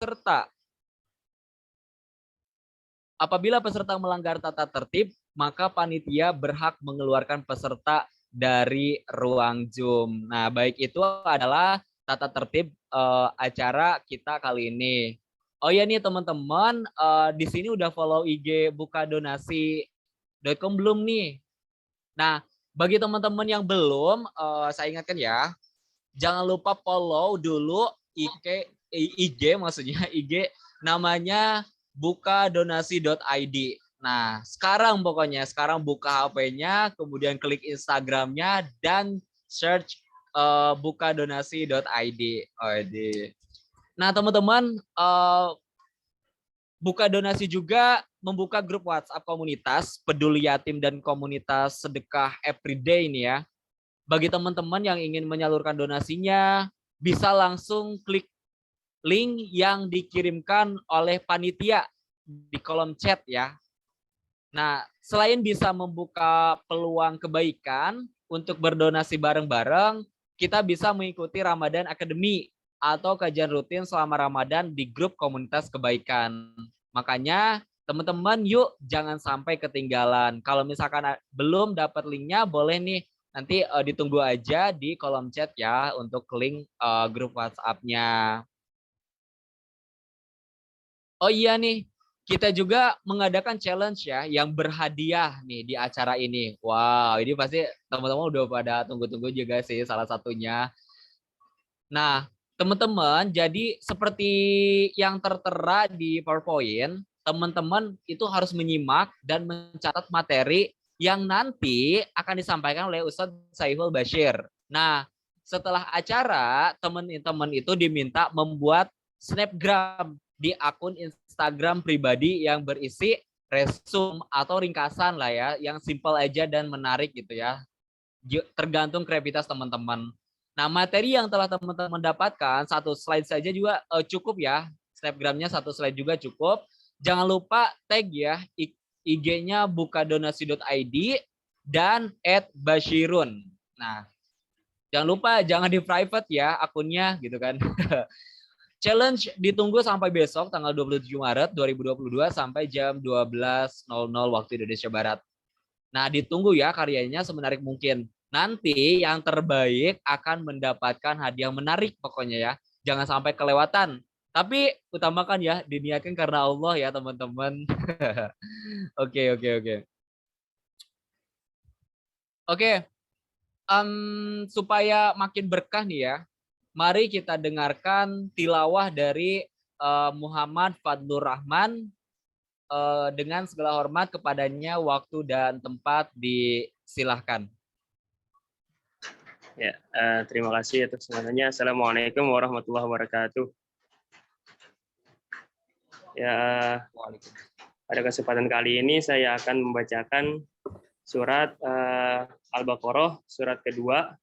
peserta. Apabila peserta melanggar tata tertib, maka panitia berhak mengeluarkan peserta dari ruang Zoom. Nah, baik itu adalah tata tertib acara kita kali ini. Oh ya nih teman-teman, di sini udah follow IG bukadonasi.com belum nih? Nah, bagi teman-teman yang belum, saya ingatkan ya, jangan lupa follow dulu IG maksudnya IG namanya bukadonasi.id. Nah, sekarang pokoknya sekarang buka HP-nya, kemudian klik Instagramnya dan search bukadonasi.id. Nah, teman-teman, Buka Donasi juga membuka grup WhatsApp komunitas peduli yatim dan komunitas sedekah everyday ini ya. Bagi teman-teman yang ingin menyalurkan donasinya, bisa langsung klik link yang dikirimkan oleh panitia di kolom chat ya. Nah, selain bisa membuka peluang kebaikan untuk berdonasi bareng-bareng, kita bisa mengikuti Ramadan Academy atau kajian rutin selama Ramadan di grup komunitas kebaikan. Makanya teman-teman yuk jangan sampai ketinggalan. Kalau misalkan belum dapat linknya boleh nih nanti ditunggu aja di kolom chat ya untuk link grup WhatsApp-nya. Oh iya nih, kita juga mengadakan challenge ya yang berhadiah nih di acara ini. Wow, ini pasti teman-teman udah pada tunggu-tunggu juga sih salah satunya. Nah, teman-teman, jadi seperti yang tertera di PowerPoint, teman-teman itu harus menyimak dan mencatat materi yang nanti akan disampaikan oleh Ustadz Saiful Bashir. Nah, setelah acara, teman-teman itu diminta membuat snapgram di akun Instagram pribadi yang berisi resume atau ringkasan lah ya, yang simple aja dan menarik gitu ya. Tergantung kreativitas teman-teman. Nah, materi yang telah teman-teman dapatkan, satu slide saja juga cukup ya. Snapgramnya satu slide juga cukup. Jangan lupa tag ya IG-nya bukadonasi.id dan @bashirun. Nah, jangan lupa jangan di private ya akunnya gitu kan. Challenge ditunggu sampai besok tanggal 27 Maret 2022 sampai jam 12.00 waktu Indonesia Barat. Nah, ditunggu ya karyanya semenarik mungkin. Nanti yang terbaik akan mendapatkan hadiah menarik pokoknya ya. Jangan sampai kelewatan. Tapi utamakan ya, diniatkan karena Allah ya teman-teman. Oke, oke, oke. Oke, supaya makin berkah nih ya, mari kita dengarkan tilawah dari Muhammad Fadlur Rahman. Dengan segala hormat kepadanya, waktu dan tempat disilahkan. Ya, terima kasih atas semuanya. Assalamualaikum warahmatullahi wabarakatuh. Ya, pada kesempatan kali ini saya akan membacakan surat Al-Baqarah, surat kedua,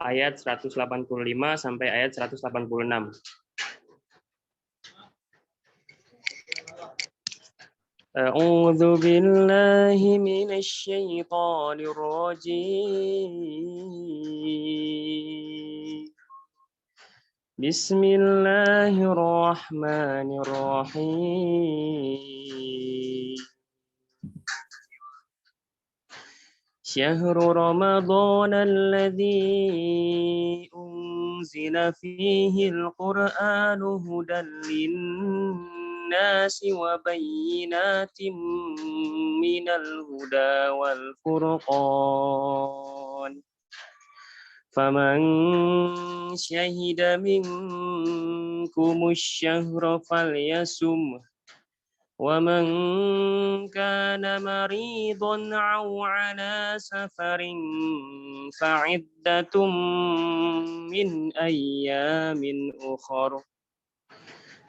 ayat 185 sampai ayat 186. أعوذ بالله من الشيطان الرجيم بسم الله الرحمن الرحيم شهر رمضان الذي أنزل فيه القرآن هدى للناس وبينات من الهدى والفرقان فمن شهد منكم الشهر فليصمه ومن كان مريضا أو على سفر فعدة من أيام أخر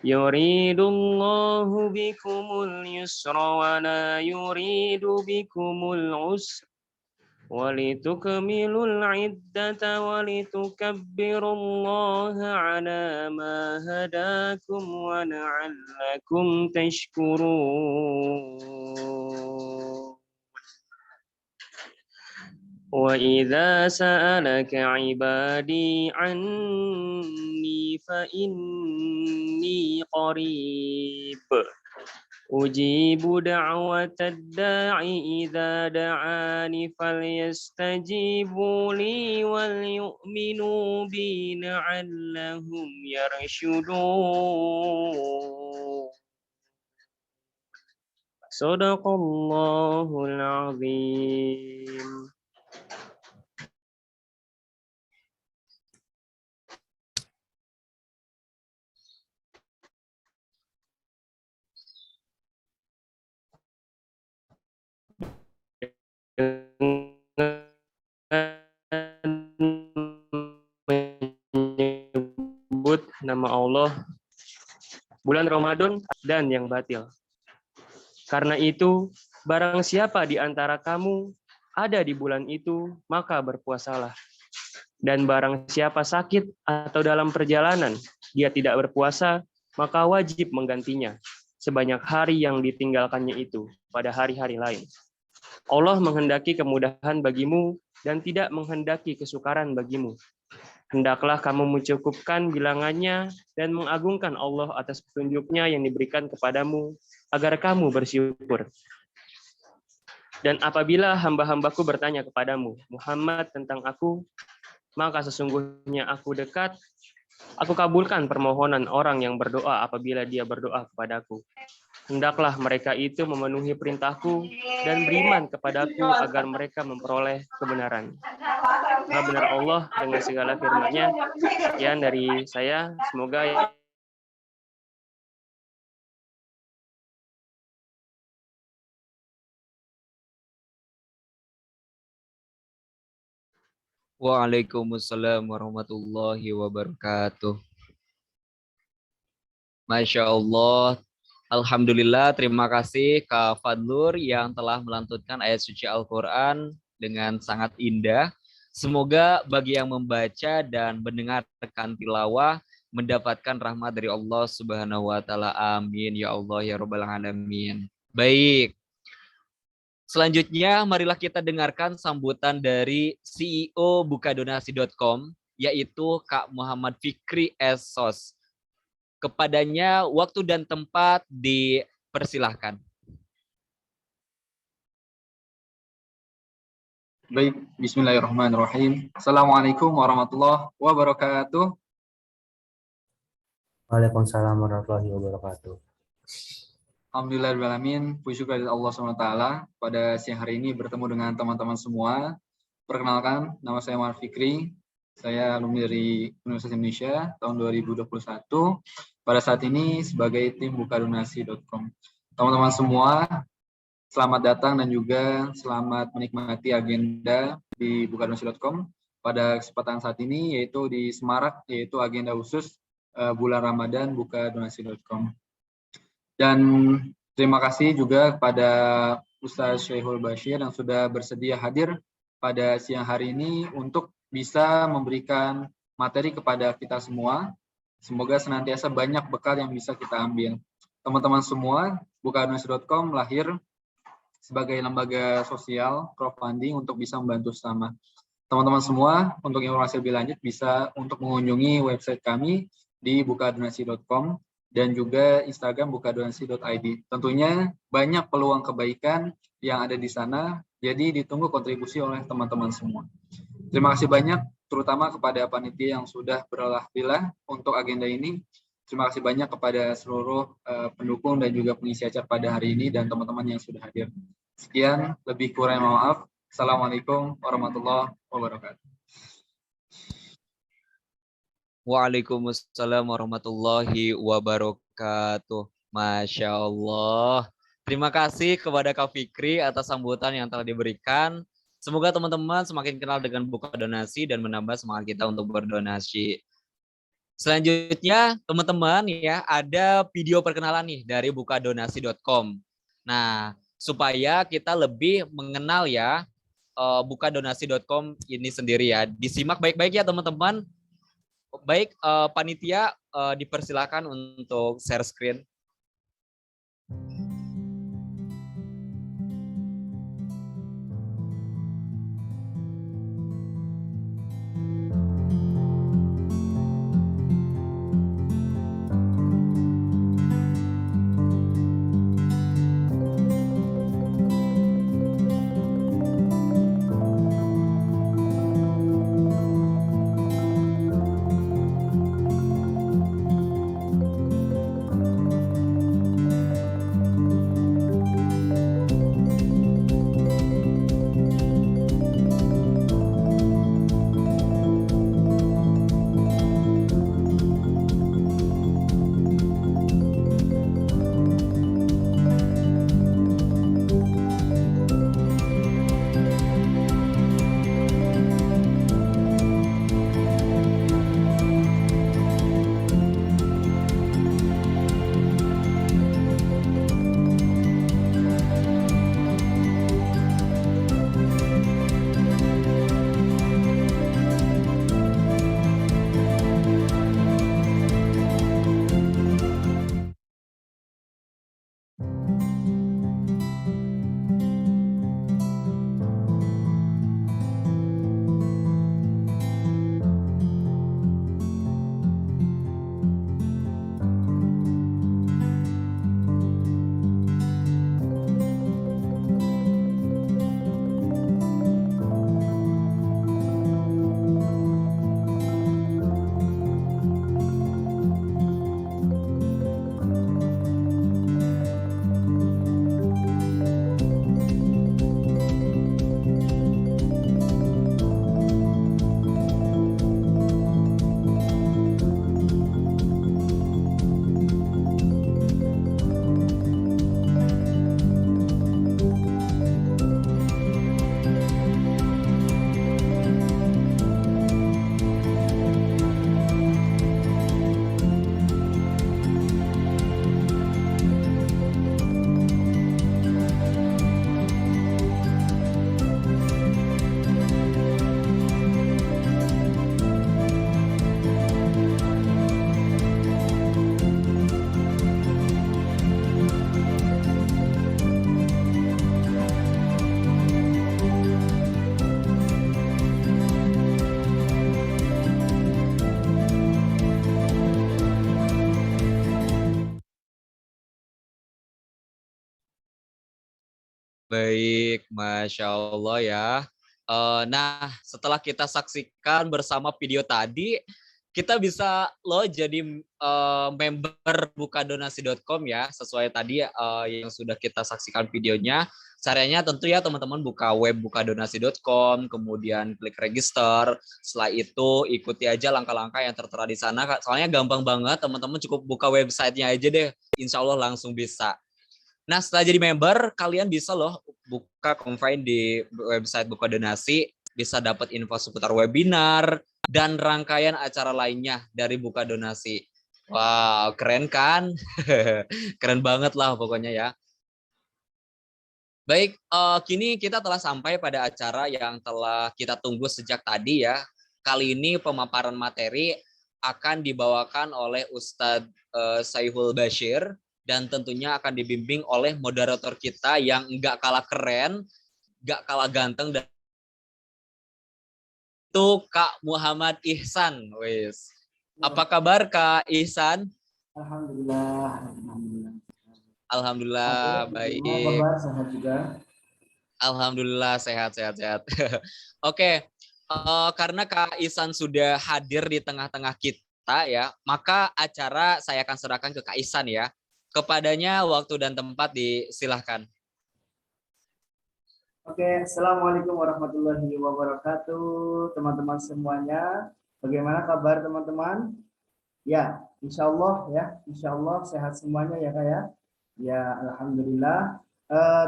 يريد الله بكم اليسر ولا يريد بكم العسر ولتكملوا العدة ولتكبروا الله على ما هداكم ولعلكم تشكرون وإذا سألك عبادي عني فإني قريب أجيب دعوة الداع إذا دعاني فليستجيبوا لي وليؤمنوا بي لعلهم يرشدون صدق الله العظيم. Menyebut nama Allah, bulan Ramadan dan yang batil. Karena itu, barang siapa di antara kamu ada di bulan itu, maka berpuasalah. Dan barang siapa sakit atau dalam perjalanan, dia tidak berpuasa, maka wajib menggantinya sebanyak hari yang ditinggalkannya itu pada hari-hari lain. Allah menghendaki kemudahan bagimu dan tidak menghendaki kesukaran bagimu. Hendaklah kamu mencukupkan bilangannya dan mengagungkan Allah atas petunjuknya yang diberikan kepadamu agar kamu bersyukur. Dan apabila hamba-hambaku bertanya kepadamu, Muhammad, tentang aku, maka sesungguhnya aku dekat, aku kabulkan permohonan orang yang berdoa apabila dia berdoa kepadaku. Hendaklah mereka itu memenuhi perintahku dan beriman kepadaku agar mereka memperoleh kebenaran. Maha benar Allah dengan segala firman-Nya. Sekian dari saya, semoga Waalaikumsalam warahmatullahi wabarakatuh. Masya Allah. Alhamdulillah, terima kasih Kak Fadlur yang telah melantunkan ayat suci Al-Quran dengan sangat indah. Semoga bagi yang membaca dan mendengarkan tilawah mendapatkan rahmat dari Allah Subhanahu wa taala. Amin ya Allah ya rabbal alamin. Baik. Selanjutnya marilah kita dengarkan sambutan dari CEO bukadonasi.com yaitu Kak Muhammad Fikri Esos. Kepadanya waktu dan tempat dipersilahkan. Baik, bismillahirrahmanirrahim. Assalamualaikum warahmatullahi wabarakatuh. Waalaikumsalam warahmatullahi wabarakatuh. Alhamdulillahirrahmanirrahim. Puji syukur Allah SWT pada siang hari ini bertemu dengan teman-teman semua. Perkenalkan, nama saya Muhammad Fikri. Saya alumni dari Universitas Indonesia tahun 2021. Pada saat ini sebagai tim bukadonasi.com. Teman-teman semua, selamat datang dan juga selamat menikmati agenda di bukadonasi.com pada kesempatan saat ini, yaitu di Semarak, yaitu agenda khusus bulan Ramadan bukadonasi.com. Dan terima kasih juga kepada Ustaz Syaihul Bashir yang sudah bersedia hadir pada siang hari ini untuk bisa memberikan materi kepada kita semua. Semoga senantiasa banyak bekal yang bisa kita ambil. Teman-teman semua, bukadonasi.com lahir sebagai lembaga sosial crowdfunding untuk bisa membantu sesama. Teman-teman semua, untuk informasi lebih lanjut bisa untuk mengunjungi website kami di bukadonasi.com dan juga Instagram bukadonasi.id. Tentunya banyak peluang kebaikan yang ada di sana, jadi ditunggu kontribusi oleh teman-teman semua. Terima kasih banyak, terutama kepada panitia yang sudah berolah-pilah untuk agenda ini. Terima kasih banyak kepada seluruh pendukung dan juga pengisi acara pada hari ini dan teman-teman yang sudah hadir. Sekian, lebih kurang maaf. Assalamualaikum warahmatullahi wabarakatuh. Waalaikumsalam warahmatullahi wabarakatuh. Masya Allah. Terima kasih kepada Kak Fikri atas sambutan yang telah diberikan. Semoga teman-teman semakin kenal dengan Bukadonasi dan menambah semangat kita untuk berdonasi. Selanjutnya, teman-teman ya, ada video perkenalan nih dari bukadonasi.com. Nah, supaya kita lebih mengenal ya bukadonasi.com ini sendiri ya. Disimak baik-baik ya teman-teman. Baik, panitia dipersilakan untuk share screen. Baik, Masya Allah ya. Nah, setelah kita saksikan bersama video tadi, kita bisa loh jadi member bukadonasi.com ya, sesuai tadi yang sudah kita saksikan videonya. Caranya tentu ya teman-teman buka web bukadonasi.com, kemudian klik register. Setelah itu ikuti aja langkah-langkah yang tertera di sana. Soalnya gampang banget, teman-teman cukup buka websitenya aja deh. Insya Allah langsung bisa. Nah, setelah jadi member, kalian bisa loh buka Confine di website Buka Donasi, bisa dapat info seputar webinar dan rangkaian acara lainnya dari Buka Donasi. Wow, keren kan? Keren banget lah pokoknya ya. Baik, kini kita telah sampai pada acara yang telah kita tunggu sejak tadi ya. Kali ini pemaparan materi akan dibawakan oleh Ustadz Saihul Bashir, dan tentunya akan dibimbing oleh moderator kita yang nggak kalah keren, nggak kalah ganteng, dan itu Kak Muhammad Ihsan. Wes. Apa kabar Kak Ihsan? Alhamdulillah, alhamdulillah. Alhamdulillah Semua baik. kabar sehat juga. Alhamdulillah sehat. Oke, karena Kak Ihsan sudah hadir di tengah-tengah kita ya, maka acara saya akan serahkan ke Kak Ihsan ya. Kepadanya waktu dan tempat disilahkan. Oke, assalamualaikum warahmatullahi wabarakatuh, teman-teman semuanya. Bagaimana kabar teman-teman? Ya, insya Allah sehat semuanya ya Kak ya. Ya, alhamdulillah.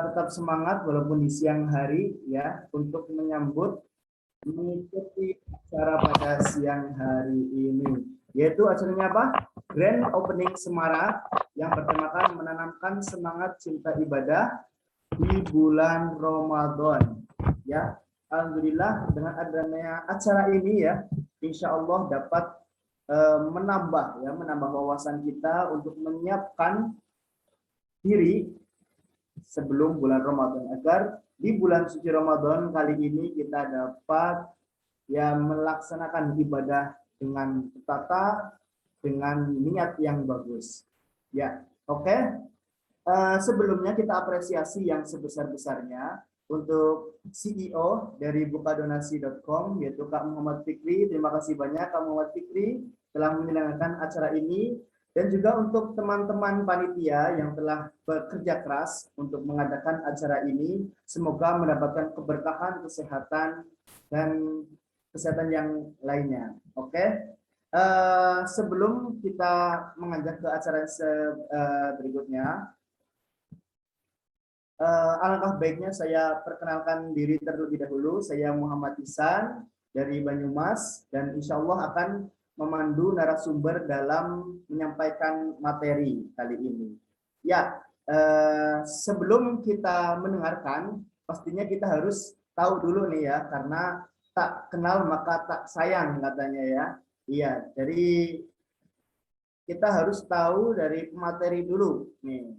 Tetap semangat walaupun di siang hari ya untuk mengikuti acara pada siang hari ini. Yaitu acaranya apa? Grand Opening Semarak yang bertemakan menanamkan semangat cinta ibadah di bulan Ramadan. Ya, alhamdulillah dengan adanya acara ini ya, insya Allah dapat menambah wawasan kita untuk menyiapkan diri sebelum bulan Ramadan agar di bulan suci Ramadan kali ini kita dapat ya melaksanakan ibadah dengan tertata, dengan niat yang bagus. Ya, oke. Sebelumnya kita apresiasi yang sebesar-besarnya untuk CEO dari bukadonasi.com yaitu Kak Muhammad Fikri. Terima kasih banyak Kak Muhammad Fikri telah menyelenggarakan acara ini, dan juga untuk teman-teman panitia yang telah bekerja keras untuk mengadakan acara ini. Semoga mendapatkan keberkahan, kesehatan, dan kesehatan yang lainnya. Oke. Sebelum kita mengajak ke acara berikutnya, alangkah baiknya saya perkenalkan diri terlebih dahulu. Saya Muhammad Ihsan dari Banyumas, dan insya Allah akan memandu narasumber dalam menyampaikan materi kali ini. Ya, sebelum kita mendengarkan, pastinya kita harus tahu dulu nih ya, karena tak kenal maka tak sayang katanya ya. Iya, jadi kita harus tahu dari materi dulu nih.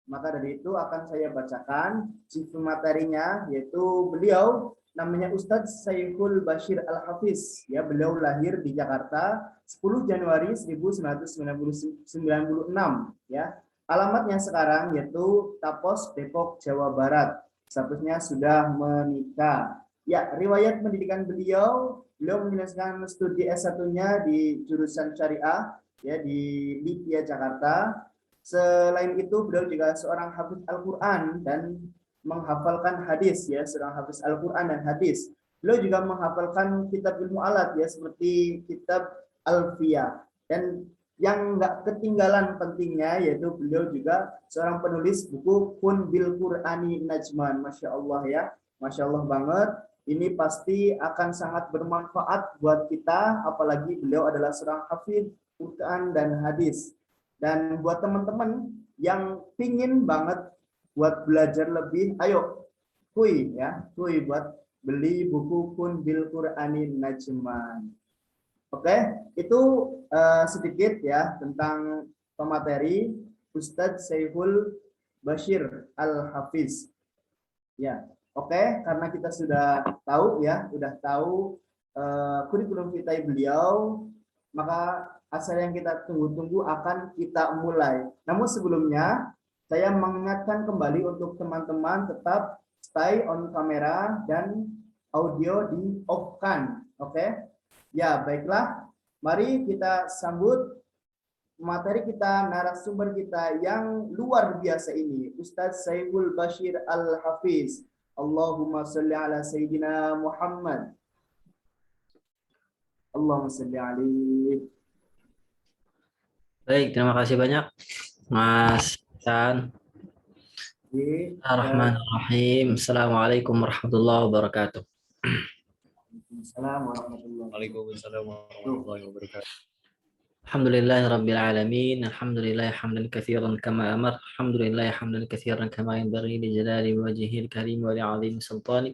Maka dari itu akan saya bacakan CV materinya, yaitu beliau namanya Ustadz Saihul Bashir Al-Hafiz. Ya, beliau lahir di Jakarta 10 Januari 1996 ya. Alamatnya sekarang yaitu Tapos, Depok, Jawa Barat. Statusnya sudah menikah. Ya, riwayat pendidikan beliau menyelesaikan studi S1-nya di jurusan Syariah ya di Lipia, Jakarta. Selain itu, beliau juga seorang hafiz Al-Quran dan menghafalkan hadis ya, seorang hafiz Al-Quran dan hadis. Beliau juga menghafalkan kitab ilmu alat ya, seperti kitab Alfiyah. Dan yang nggak ketinggalan pentingnya yaitu beliau juga seorang penulis buku Kun bil Qur'ani Najman. Masya Allah ya, Masya Allah banget. Ini pasti akan sangat bermanfaat buat kita, apalagi beliau adalah seorang hafiz Quran dan hadis. Dan buat teman-teman yang pingin banget buat belajar lebih, ayo kuy buat beli buku Kun bil Qur'ani Najman. Oke, itu sedikit ya tentang pemateri Ustadz Saihul Bashir Al-Hafiz. Ya, oke, karena kita sudah tahu kurikulum vitae beliau, maka acara yang kita tunggu-tunggu akan kita mulai. Namun sebelumnya, Saya mengingatkan kembali untuk teman-teman tetap stay on kamera dan audio di off-kan. Oke? Ya, baiklah. Mari kita sambut materi kita, narasumber kita yang luar biasa ini, Ustadz Saiful Bashir Al-Hafiz. Allahumma salli ala Sayyidina Muhammad. Allahumma salli alaihi. Baik, terima kasih banyak Mas San. Bismillahirrahmanirrahim. Assalamualaikum warahmatullahi wabarakatuh. Assalamualaikum warahmatullahi Waalaikumsalam warahmatullahi wabarakatuh. Alhamdulillahirabbil alamin. Alhamdulillah hamdan katsiran kama amar. Alhamdulillah hamdan katsiran kama yanbaghi li jalali wajhihil karim wa li 'azimi sultanik.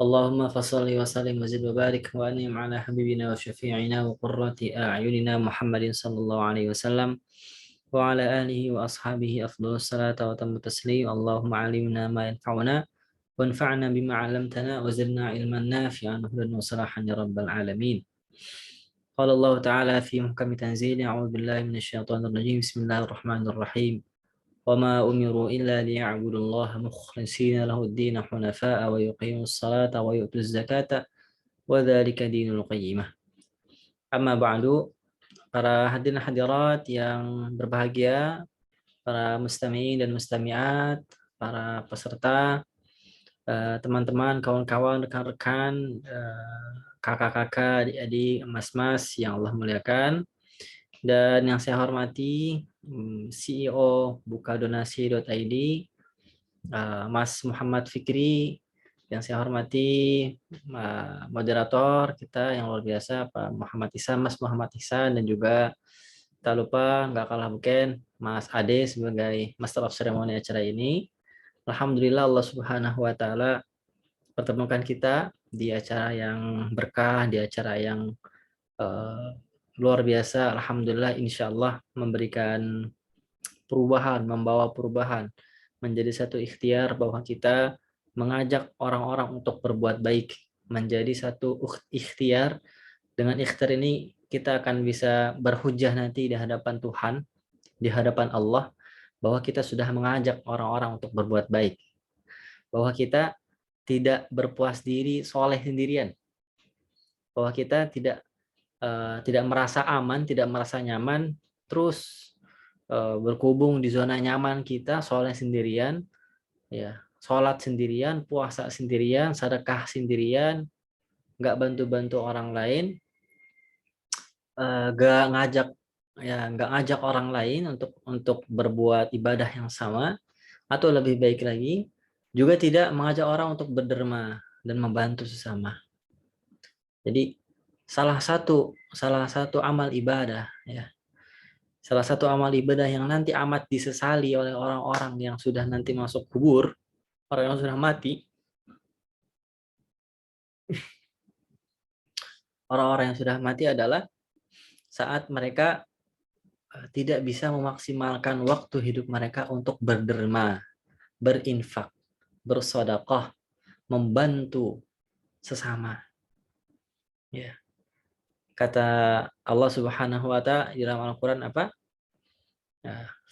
Allahumma fassalli wa sallim wa zid wa barik wa an'im ala habibina wa syafi'ina wa qurrati a'yunina Muhammadin sallallahu alaihi wasallam wa ala alihi wa ashabihi afdhalus salata wa tammu taslim. Allahumma 'allimna ma yanfa'una wanfa'na bima 'allamtana wa zidna ilman nafi'an wa hudan wa salahan ya rabbal alamin. Qala Allah Ta'ala fi muhkami tanzili, a'udzu billahi minasyaitonir rajim. Bismillahirrahmanirrahim. وما أمروا إلا ليعبدوا الله مخلصين له الدين حنفاء ويقيموا الصلاة ويؤتوا الزكاة وذلك دين القيمة. Amma ba'du, para hadirin hadirat yang berbahagia, para mustami'in dan mustami'at, para peserta, teman-teman, kawan-kawan, rekan-rekan, kakak-kakak, adik-adik, mas-mas yang Allah muliakan, dan yang saya hormati CEO bukadonasi.id, Mas Muhammad Fikri, yang saya hormati moderator kita yang luar biasa Pak Muhammad Ihsan, Mas Muhammad Ihsan, dan juga tak lupa nggak kalah bukan Mas Ade sebagai Master of Ceremony acara ini. Alhamdulillah Allah Subhanahu wa taala pertemukan kita di acara yang berkah, di acara yang luar biasa. Alhamdulillah, insya Allah memberikan perubahan, membawa perubahan menjadi satu ikhtiar bahwa kita mengajak orang-orang untuk berbuat baik, menjadi satu ikhtiar. Dengan ikhtiar ini kita akan bisa berhujjah nanti di hadapan Tuhan, di hadapan Allah, bahwa kita sudah mengajak orang-orang untuk berbuat baik, bahwa kita tidak berpuas diri soleh sendirian, bahwa kita tidak merasa aman, tidak merasa nyaman, terus berkubung di zona nyaman kita, soleh sendirian, ya, sholat sendirian, puasa sendirian, sedekah sendirian, nggak bantu-bantu orang lain, nggak ngajak orang lain untuk berbuat ibadah yang sama, atau lebih baik lagi, juga tidak mengajak orang untuk berderma dan membantu sesama. Jadi salah satu amal ibadah, ya, salah satu amal ibadah yang nanti amat disesali oleh orang-orang yang sudah nanti masuk kubur, orang yang sudah mati, orang-orang yang sudah mati adalah saat mereka tidak bisa memaksimalkan waktu hidup mereka untuk berderma, berinfak, bersedekah, membantu sesama. Ya. Kata Allah Subhanahu wa taala di dalam Al-Qur'an apa?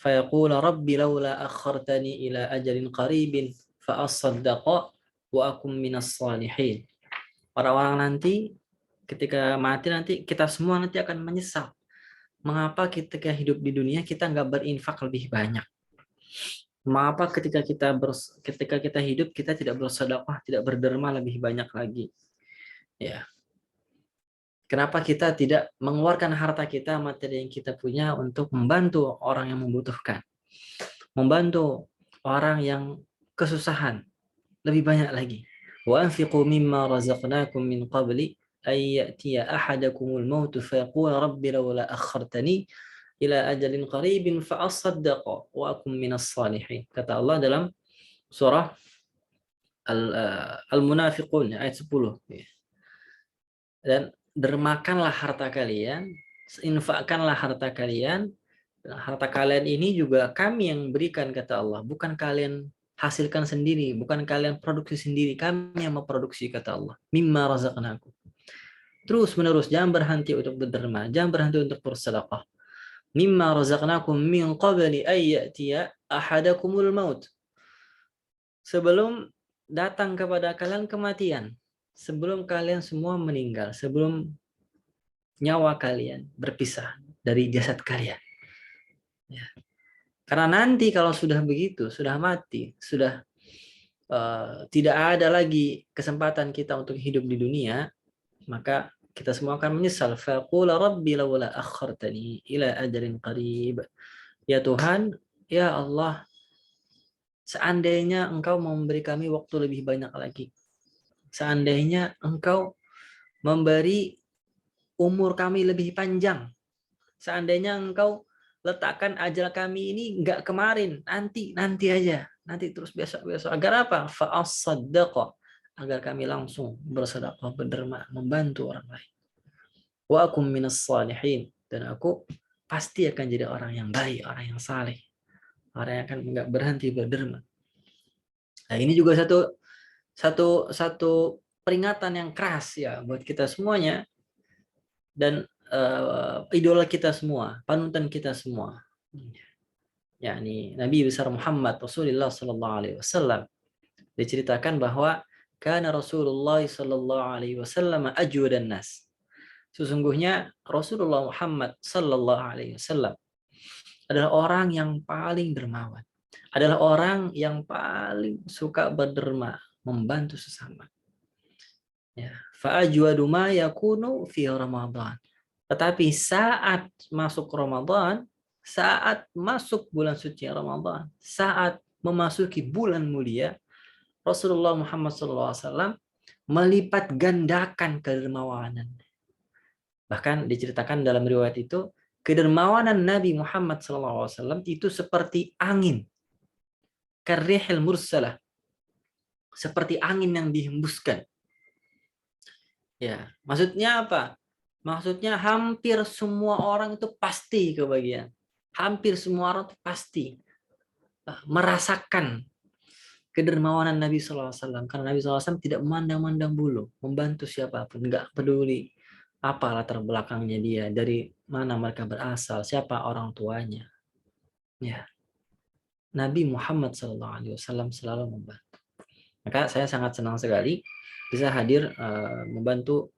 Fayaqulu rabbi laula akhartani ila ajalin qaribin fa asaddaqa wa akum minas salihin. Orang-orang nanti ketika mati nanti kita semua nanti akan menyesal. Mengapa ketika hidup di dunia kita nggak berinfak lebih banyak? Mengapa ketika kita hidup kita tidak bersedekah, tidak berderma lebih banyak lagi? Ya. Kenapa kita tidak mengeluarkan harta kita, materi yang kita punya untuk membantu orang yang membutuhkan, membantu orang yang kesusahan lebih banyak lagi. Wa anfiqu mimma razaqnakum min qabli ay ya'tiya ahadakumul maut fa yaqul rabbi laula akhartani ila ajalin qaribin fa asaddaqa wa akum minas salihin. Kata Allah dalam surah Al-Munafiqun ayat 10. Dan dermakanlah harta kalian, infakkanlah harta kalian. Harta kalian ini juga kami yang berikan, kata Allah. Bukan kalian hasilkan sendiri, bukan kalian produksi sendiri, kami yang memproduksi, kata Allah. Mimma razaqnakum. Terus menerus, jangan berhenti untuk berderma, jangan berhenti untuk bersedekah. Mimma razaqnakum min qabli ay ya'tiya ahadakumul maut. Sebelum datang kepada kalian kematian, sebelum kalian semua meninggal, sebelum nyawa kalian berpisah dari jasad kalian. Ya. Karena nanti kalau sudah begitu, sudah mati, sudah tidak ada lagi kesempatan kita untuk hidup di dunia, maka kita semua akan menyesal. Faqula rabbi laula akhartani ila ajalin qarib. Ya Tuhan, ya Allah, seandainya Engkau memberi kami waktu lebih banyak lagi. Seandainya Engkau memberi umur kami lebih panjang. Seandainya Engkau letakkan ajal kami ini enggak kemarin, nanti aja. Nanti terus besok-besok. Agar apa? Fa'as-saddaqa. Agar kami langsung bersedekah, berderma, membantu orang lain. Wa akum minas salihin. Dan aku pasti akan jadi orang yang baik, orang yang saleh. Orang yang akan enggak berhenti berderma. Nah, ini juga satu peringatan yang keras ya buat kita semuanya, dan idola kita semua, panutan kita semua. Yakni Nabi besar Muhammad Rasulullah sallallahu alaihi wasallam. Diceritakan bahwa kana Rasulullah sallallahu alaihi wasallam ajwadan nas. Sesungguhnya Rasulullah Muhammad sallallahu alaihi wasallam adalah orang yang paling dermawan. Adalah orang yang paling suka berderma, membantu sesama. Ya, fa ajwadu ma yakunu fi Ramadan. Tetapi saat masuk Ramadan, saat masuk bulan suci Ramadan, saat memasuki bulan mulia, Rasulullah Muhammad SAW melipat gandakan kedermawanan. Bahkan diceritakan dalam riwayat itu, kedermawanan Nabi Muhammad SAW itu seperti angin. Karrihil mursalah. Seperti angin yang dihembuskan. Ya, maksudnya apa? Maksudnya hampir semua orang itu pasti kebagian. Hampir semua orang itu pasti merasakan kedermawanan Nabi SAW. Karena Nabi SAW tidak memandang-mandang bulu, membantu siapapun, nggak peduli apa latar belakangnya dia, dari mana mereka berasal, siapa orang tuanya. Ya, Nabi Muhammad SAW selalu membantu. Maka saya sangat senang sekali bisa hadir membantu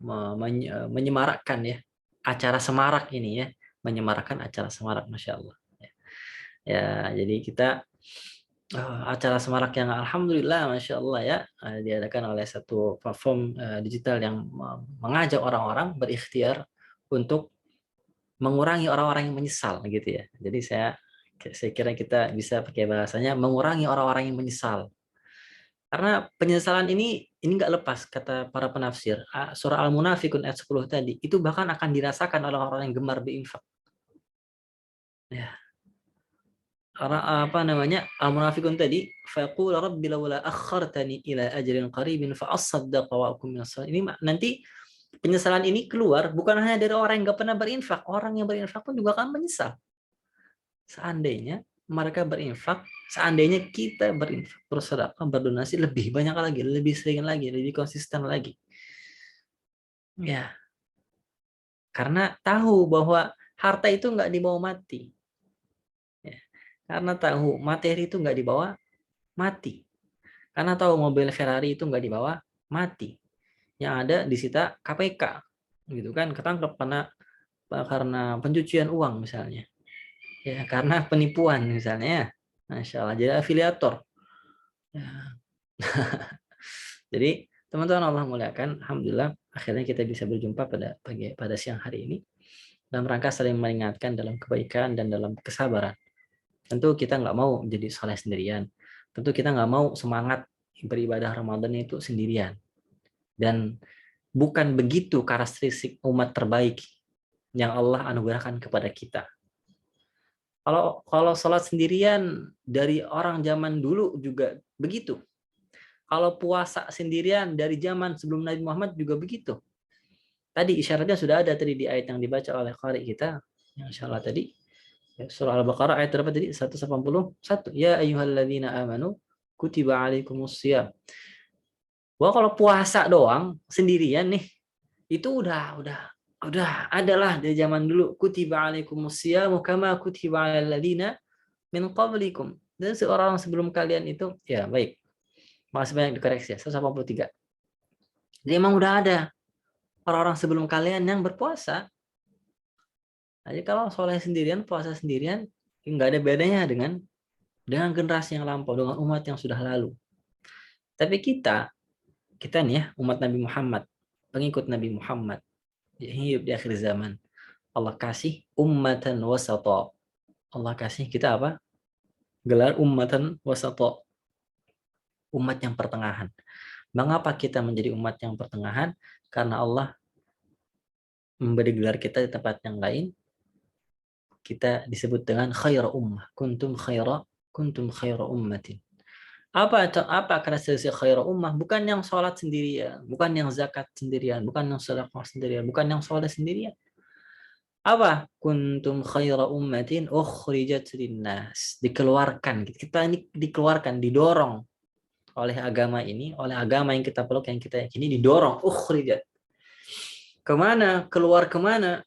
menyemarakkan ya acara semarak ini ya, menyemarakkan acara semarak, Masya Allah. Ya, jadi kita acara semarak yang alhamdulillah Masya Allah ya diadakan oleh satu platform digital yang mengajak orang-orang berikhtiar untuk mengurangi orang-orang yang menyesal gitu ya. Jadi saya kira kita bisa pakai bahasanya mengurangi orang-orang yang menyesal. Karena penyesalan ini nggak lepas, kata para penafsir. Surah Al-Munafikun ayat 10 tadi, itu bahkan akan dirasakan oleh orang-orang yang gemar berinfak. Ya. Al-Munafikun tadi, faqul rabbi laula akhartani ila ajalin qaribin fa asaddaqa wa akum minas shalihin. Ini nanti penyesalan ini keluar bukan hanya dari orang yang nggak pernah berinfak, orang yang berinfak pun juga akan menyesal. Seandainya mereka berinfak, seandainya kita berinfak, bersedekah, berdonasi lebih banyak lagi, lebih sering lagi, lebih konsisten lagi. Ya, karena tahu bahwa harta itu nggak dibawa mati. Ya. Karena tahu materi itu nggak dibawa mati. Karena tahu mobil Ferrari itu nggak dibawa mati. Yang ada disita KPK, gitu kan, ketangkep karena pencucian uang misalnya. Ya, karena penipuan misalnya, Masya Allah, jadi afiliator. Ya. Jadi teman-teman Allah muliakan, alhamdulillah akhirnya kita bisa berjumpa pada siang hari ini dalam rangka saling mengingatkan dalam kebaikan dan dalam kesabaran. Tentu kita nggak mau menjadi soleh sendirian. Tentu kita nggak mau semangat beribadah Ramadan itu sendirian. Dan bukan begitu karakteristik umat terbaik yang Allah anugerahkan kepada kita. Kalau sholat sendirian dari orang zaman dulu juga begitu. Kalau puasa sendirian dari zaman sebelum Nabi Muhammad juga begitu. Tadi isyaratnya sudah ada tadi di ayat yang dibaca oleh qari kita, yang insyaallah tadi surah Al-Baqarah ayat berapa tadi? 181. Ya ayyuhalladzina amanu kutiba alaikumusshiyam. Wah, kalau puasa doang sendirian nih itu udah adalah dari zaman dulu, kutiba alaikumusshiyam kama kutiba alal ladzina min qablikum. Dan seorang sebelum kalian itu, ya baik, masih banyak dikoreksi ya, 183. Jadi emang udah ada orang-orang sebelum kalian yang berpuasa. Jadi kalau soleh sendirian, puasa sendirian, nggak ada bedanya dengan generasi yang lampau, dengan umat yang sudah lalu. Tapi kita nih ya, umat Nabi Muhammad, pengikut Nabi Muhammad, hidup di akhir zaman. Allah kasih ummatan wasata. Allah kasih kita apa? Gelar ummatan wasata. Umat yang pertengahan. Mengapa kita menjadi umat yang pertengahan? Karena Allah memberi gelar kita di tempat yang lain. Kita disebut dengan khaira ummah. Kuntum khaira ummatin. Apa karakteristik khaira ummah? Bukan yang sholat sendirian, bukan yang zakat sendirian, bukan yang sedekah sendirian, bukan yang sholat sendirian. Apa? Kuntum khaira ummatin ukhrijat linnas. Dikeluarkan. Kita ini dikeluarkan, didorong oleh agama ini, oleh agama yang kita peluk, yang kita yakini, didorong. Ukhrijat. Kemana? Keluar kemana?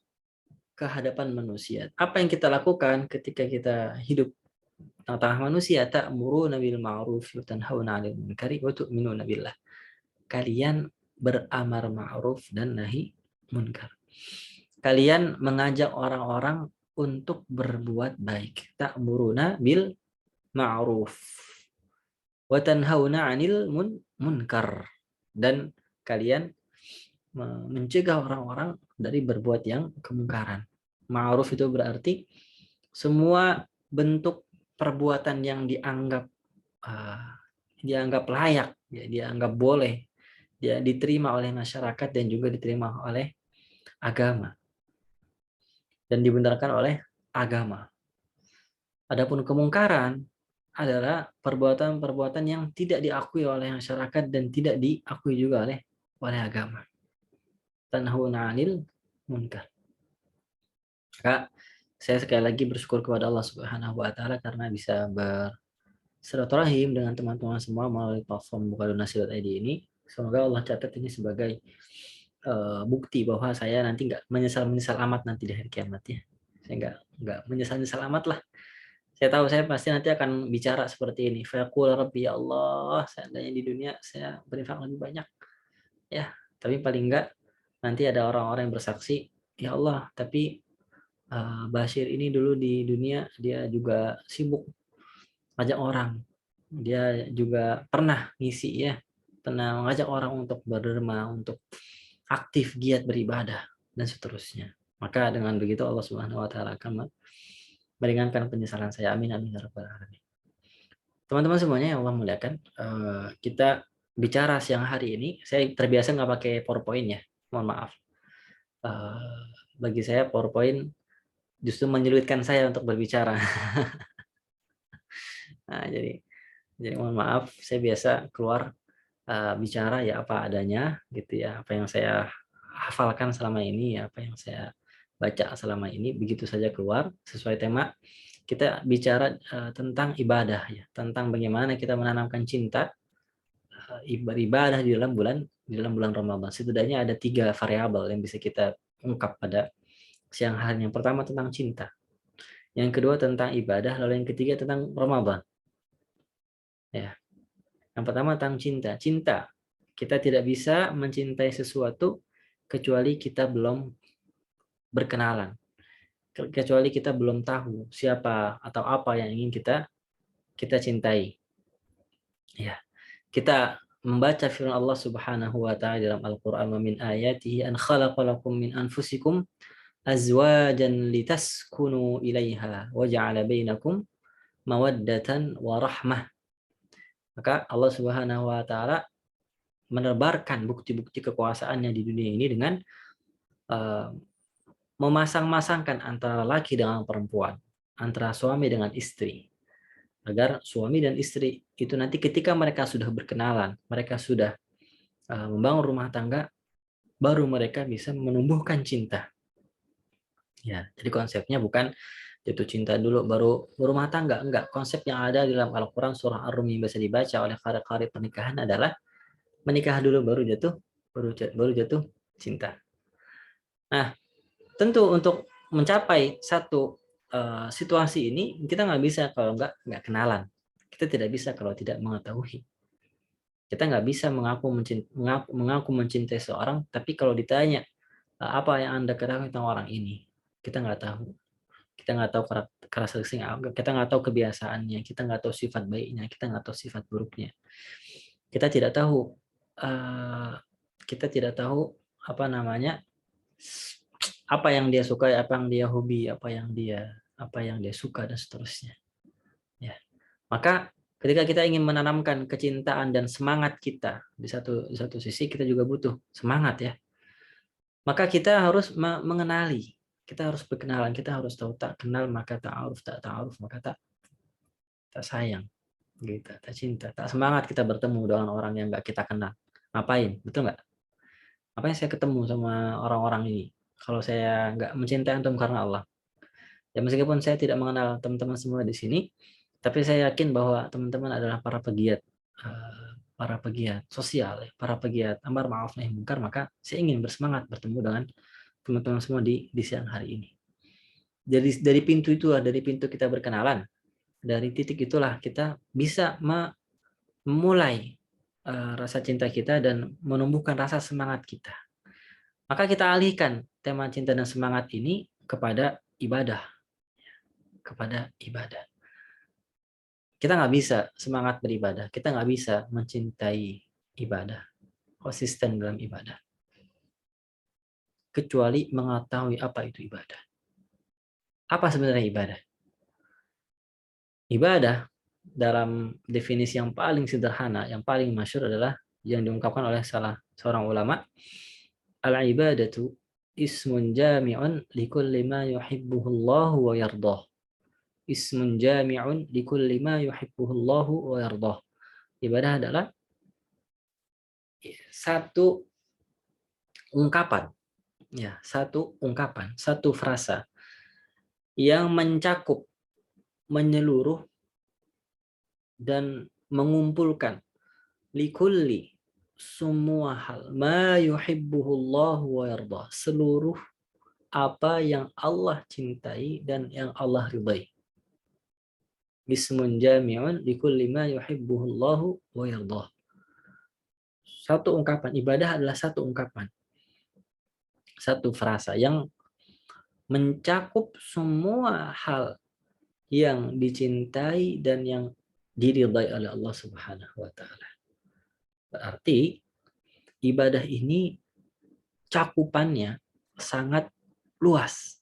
Ke hadapan manusia. Apa yang kita lakukan ketika kita hidup tengah-tengah manusia? Ta'muruna bil ma'ruf wa tanhauna 'anil munkari wa tu'minuna billah. Kalian beramar ma'ruf dan nahi munkar. Kalian mengajak orang-orang untuk berbuat baik. Ta'muruna bil ma'ruf wa tanhauna 'anil munkar. Dan kalian mencegah orang-orang dari berbuat yang kemungkaran. Ma'ruf itu berarti semua bentuk perbuatan yang dianggap layak, ya, dianggap boleh, dia diterima oleh masyarakat dan juga diterima oleh agama dan dibenarkan oleh agama. Adapun kemungkaran adalah perbuatan-perbuatan yang tidak diakui oleh masyarakat dan tidak diakui juga oleh agama. Tanhauna 'anil munkar. Maka saya sekali lagi bersyukur kepada Allah Subhanahu wa taala karena bisa bersilaturahim dengan teman-teman semua melalui platform Bukadonasi.id ini. Semoga Allah catat ini sebagai bukti bahwa saya nanti nggak menyesal amat nanti di hari kiamat ya. Saya nggak menyesal amat lah. Saya tahu saya pasti nanti akan bicara seperti ini. Faqul rabbi ya Allah, seandainya di dunia saya berinfak lebih banyak. Ya, tapi paling enggak nanti ada orang-orang yang bersaksi, ya Allah, tapi Bashir ini dulu di dunia dia juga sibuk ngajak orang. Dia juga pernah ngisi ya, pernah mengajak orang untuk berderma, untuk aktif giat beribadah dan seterusnya. Maka dengan begitu Allah Subhanahu wa taala akan meringankan penyesalan saya. Amin amin ya rabbal alamin. Teman-teman semuanya yang Allah muliakan, kita bicara siang hari ini, saya terbiasa nggak pakai PowerPoint ya, mohon maaf. Bagi saya PowerPoint justru menyulitkan saya untuk berbicara. Nah, jadi mohon maaf, saya biasa keluar bicara ya apa adanya gitu ya, apa yang saya hafalkan selama ini, apa yang saya baca selama ini, begitu saja keluar sesuai tema. Kita bicara tentang ibadah ya, tentang bagaimana kita menanamkan cinta ibadah di dalam bulan Ramadan. Setidaknya ada 3 variabel yang bisa kita ungkap pada siang hari. Yang pertama tentang cinta, yang kedua tentang ibadah, lalu yang ketiga tentang Ramadan. Ya, yang pertama tentang cinta. Cinta, kita tidak bisa mencintai sesuatu kecuali kita belum berkenalan, kecuali kita belum tahu siapa atau apa yang ingin kita cintai. Ya, kita membaca firman Allah Subhanahu wa taala dalam Al-Qur'an, "Wa min ayatihi an khalaqalakum min anfusikum azwajan litaskunu ilaiha wa ja'ala bainakum mawaddatan wa rahmah." Maka Allah Subhanahu wa taala menebarkan bukti-bukti kekuasaannya di dunia ini dengan memasang-masangkan antara laki dengan perempuan, antara suami dengan istri, agar suami dan istri itu nanti ketika mereka sudah berkenalan, mereka sudah membangun rumah tangga, baru mereka bisa menumbuhkan cinta. Ya, jadi konsepnya bukan jatuh cinta dulu baru berumah tangga, enggak. Konsep yang ada di dalam Al-Qur'an surah Ar-Rum yang bisa dibaca oleh qari pernikahan adalah menikah dulu baru jatuh cinta. Nah, tentu untuk mencapai satu situasi ini kita nggak bisa kalau nggak kenalan. Kita tidak bisa kalau tidak mengetahui. Kita nggak bisa mengaku mencintai seorang, tapi kalau ditanya apa yang Anda ketahui tentang orang ini, kita nggak tahu. Kita nggak tahu karakteristiknya, kita nggak tahu kebiasaannya, kita nggak tahu sifat baiknya, kita nggak tahu sifat buruknya. Kita tidak tahu, apa namanya, apa yang dia suka, apa yang dia hobi, apa yang dia suka dan seterusnya. Ya. Maka ketika kita ingin menanamkan kecintaan dan semangat kita di satu sisi, kita juga butuh semangat ya. Maka kita harus mengenali, kita harus berkenalan, kita harus tahu tak kenal maka ta'aruf, tak ta'aruf maka tak sayang, gitu, tak cinta, tak semangat kita bertemu dengan orang yang nggak kita kenal. Ngapain? Betul nggak? Ngapain saya ketemu sama orang-orang ini? Kalau saya nggak mencintai antum karena Allah. Ya meskipun saya tidak mengenal teman-teman semua di sini, tapi saya yakin bahwa teman-teman adalah para pegiat sosial, para pegiat amar ma'ruf nahi munkar, maka saya ingin bersemangat bertemu dengan teman-teman semua di siang hari ini. Jadi dari pintu itu, dari pintu kita berkenalan, dari titik itulah kita bisa memulai rasa cinta kita dan menumbuhkan rasa semangat kita. Maka kita alihkan tema cinta dan semangat ini kepada ibadah. Kita nggak bisa semangat beribadah, kita nggak bisa mencintai ibadah, konsisten dalam ibadah, kecuali mengetahui apa itu ibadah. Apa sebenarnya ibadah? Ibadah dalam definisi yang paling sederhana, yang paling masyhur adalah yang diungkapkan oleh salah seorang ulama, al-ibadatu ismun jami'un likulli ma yuhibbuhu Allah wa yardah. Ismun jami'un likulli ma yuhibbuhu Allah wa yardah. Ibadah adalah satu ungkapan, ya, satu frasa yang mencakup, menyeluruh dan mengumpulkan likulli, semua hal, ma yuhibbuhullah wa yardah, seluruh apa yang Allah cintai dan yang Allah ridai. Ismun jami'un likulli ma yuhibbuhullah wa yardah. Satu ungkapan, ibadah adalah satu ungkapan, satu frasa yang mencakup semua hal yang dicintai dan yang diridai oleh Allah Subhanahu wa taala. Berarti ibadah ini cakupannya sangat luas.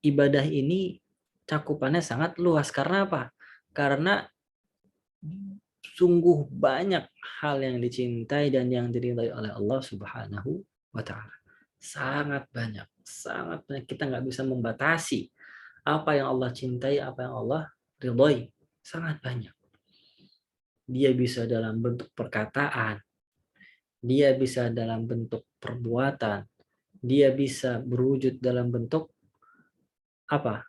Ibadah ini cakupannya sangat luas karena apa? Karena sungguh banyak hal yang dicintai dan yang diridai oleh Allah Subhanahu wa taala. Sangat banyak, sangat banyak. Kita nggak bisa membatasi apa yang Allah cintai, apa yang Allah ridhoi. Sangat banyak. Dia bisa dalam bentuk perkataan, dia bisa dalam bentuk perbuatan, dia bisa berwujud dalam bentuk apa?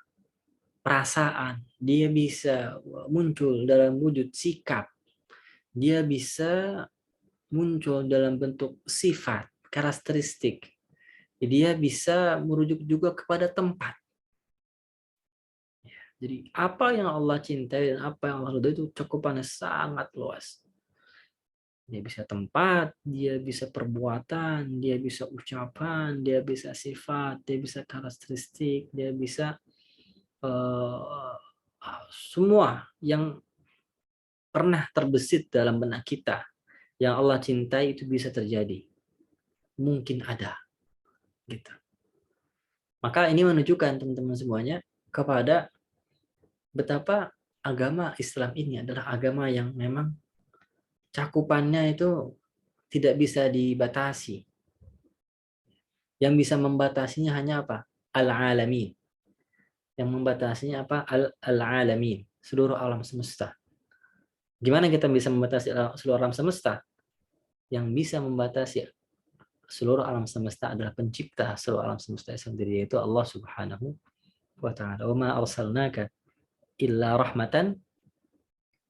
Perasaan, dia bisa muncul dalam wujud sikap, dia bisa muncul dalam bentuk sifat, karakteristik, dia bisa merujuk juga kepada tempat. Jadi apa yang Allah cintai dan apa yang Allah ridhoi itu cakupannya sangat luas. Dia bisa tempat, dia bisa perbuatan, dia bisa ucapan, dia bisa sifat, dia bisa karakteristik, dia bisa semua yang pernah terbesit dalam benak kita yang Allah cintai itu bisa terjadi. Mungkin ada. Gitu. Maka ini menunjukkan teman-teman semuanya kepada betapa agama Islam ini adalah agama yang memang cakupannya itu tidak bisa dibatasi. Yang bisa membatasinya hanya apa? Al-alamin. Yang membatasinya apa? Al-alamin. Seluruh alam semesta. Gimana kita bisa membatasi seluruh alam semesta? Yang bisa membatasi seluruh alam semesta adalah pencipta seluruh alam semesta sendiri, yaitu Allah Subhanahu wa ta'ala. Wa ma arsalnaka illa rahmatan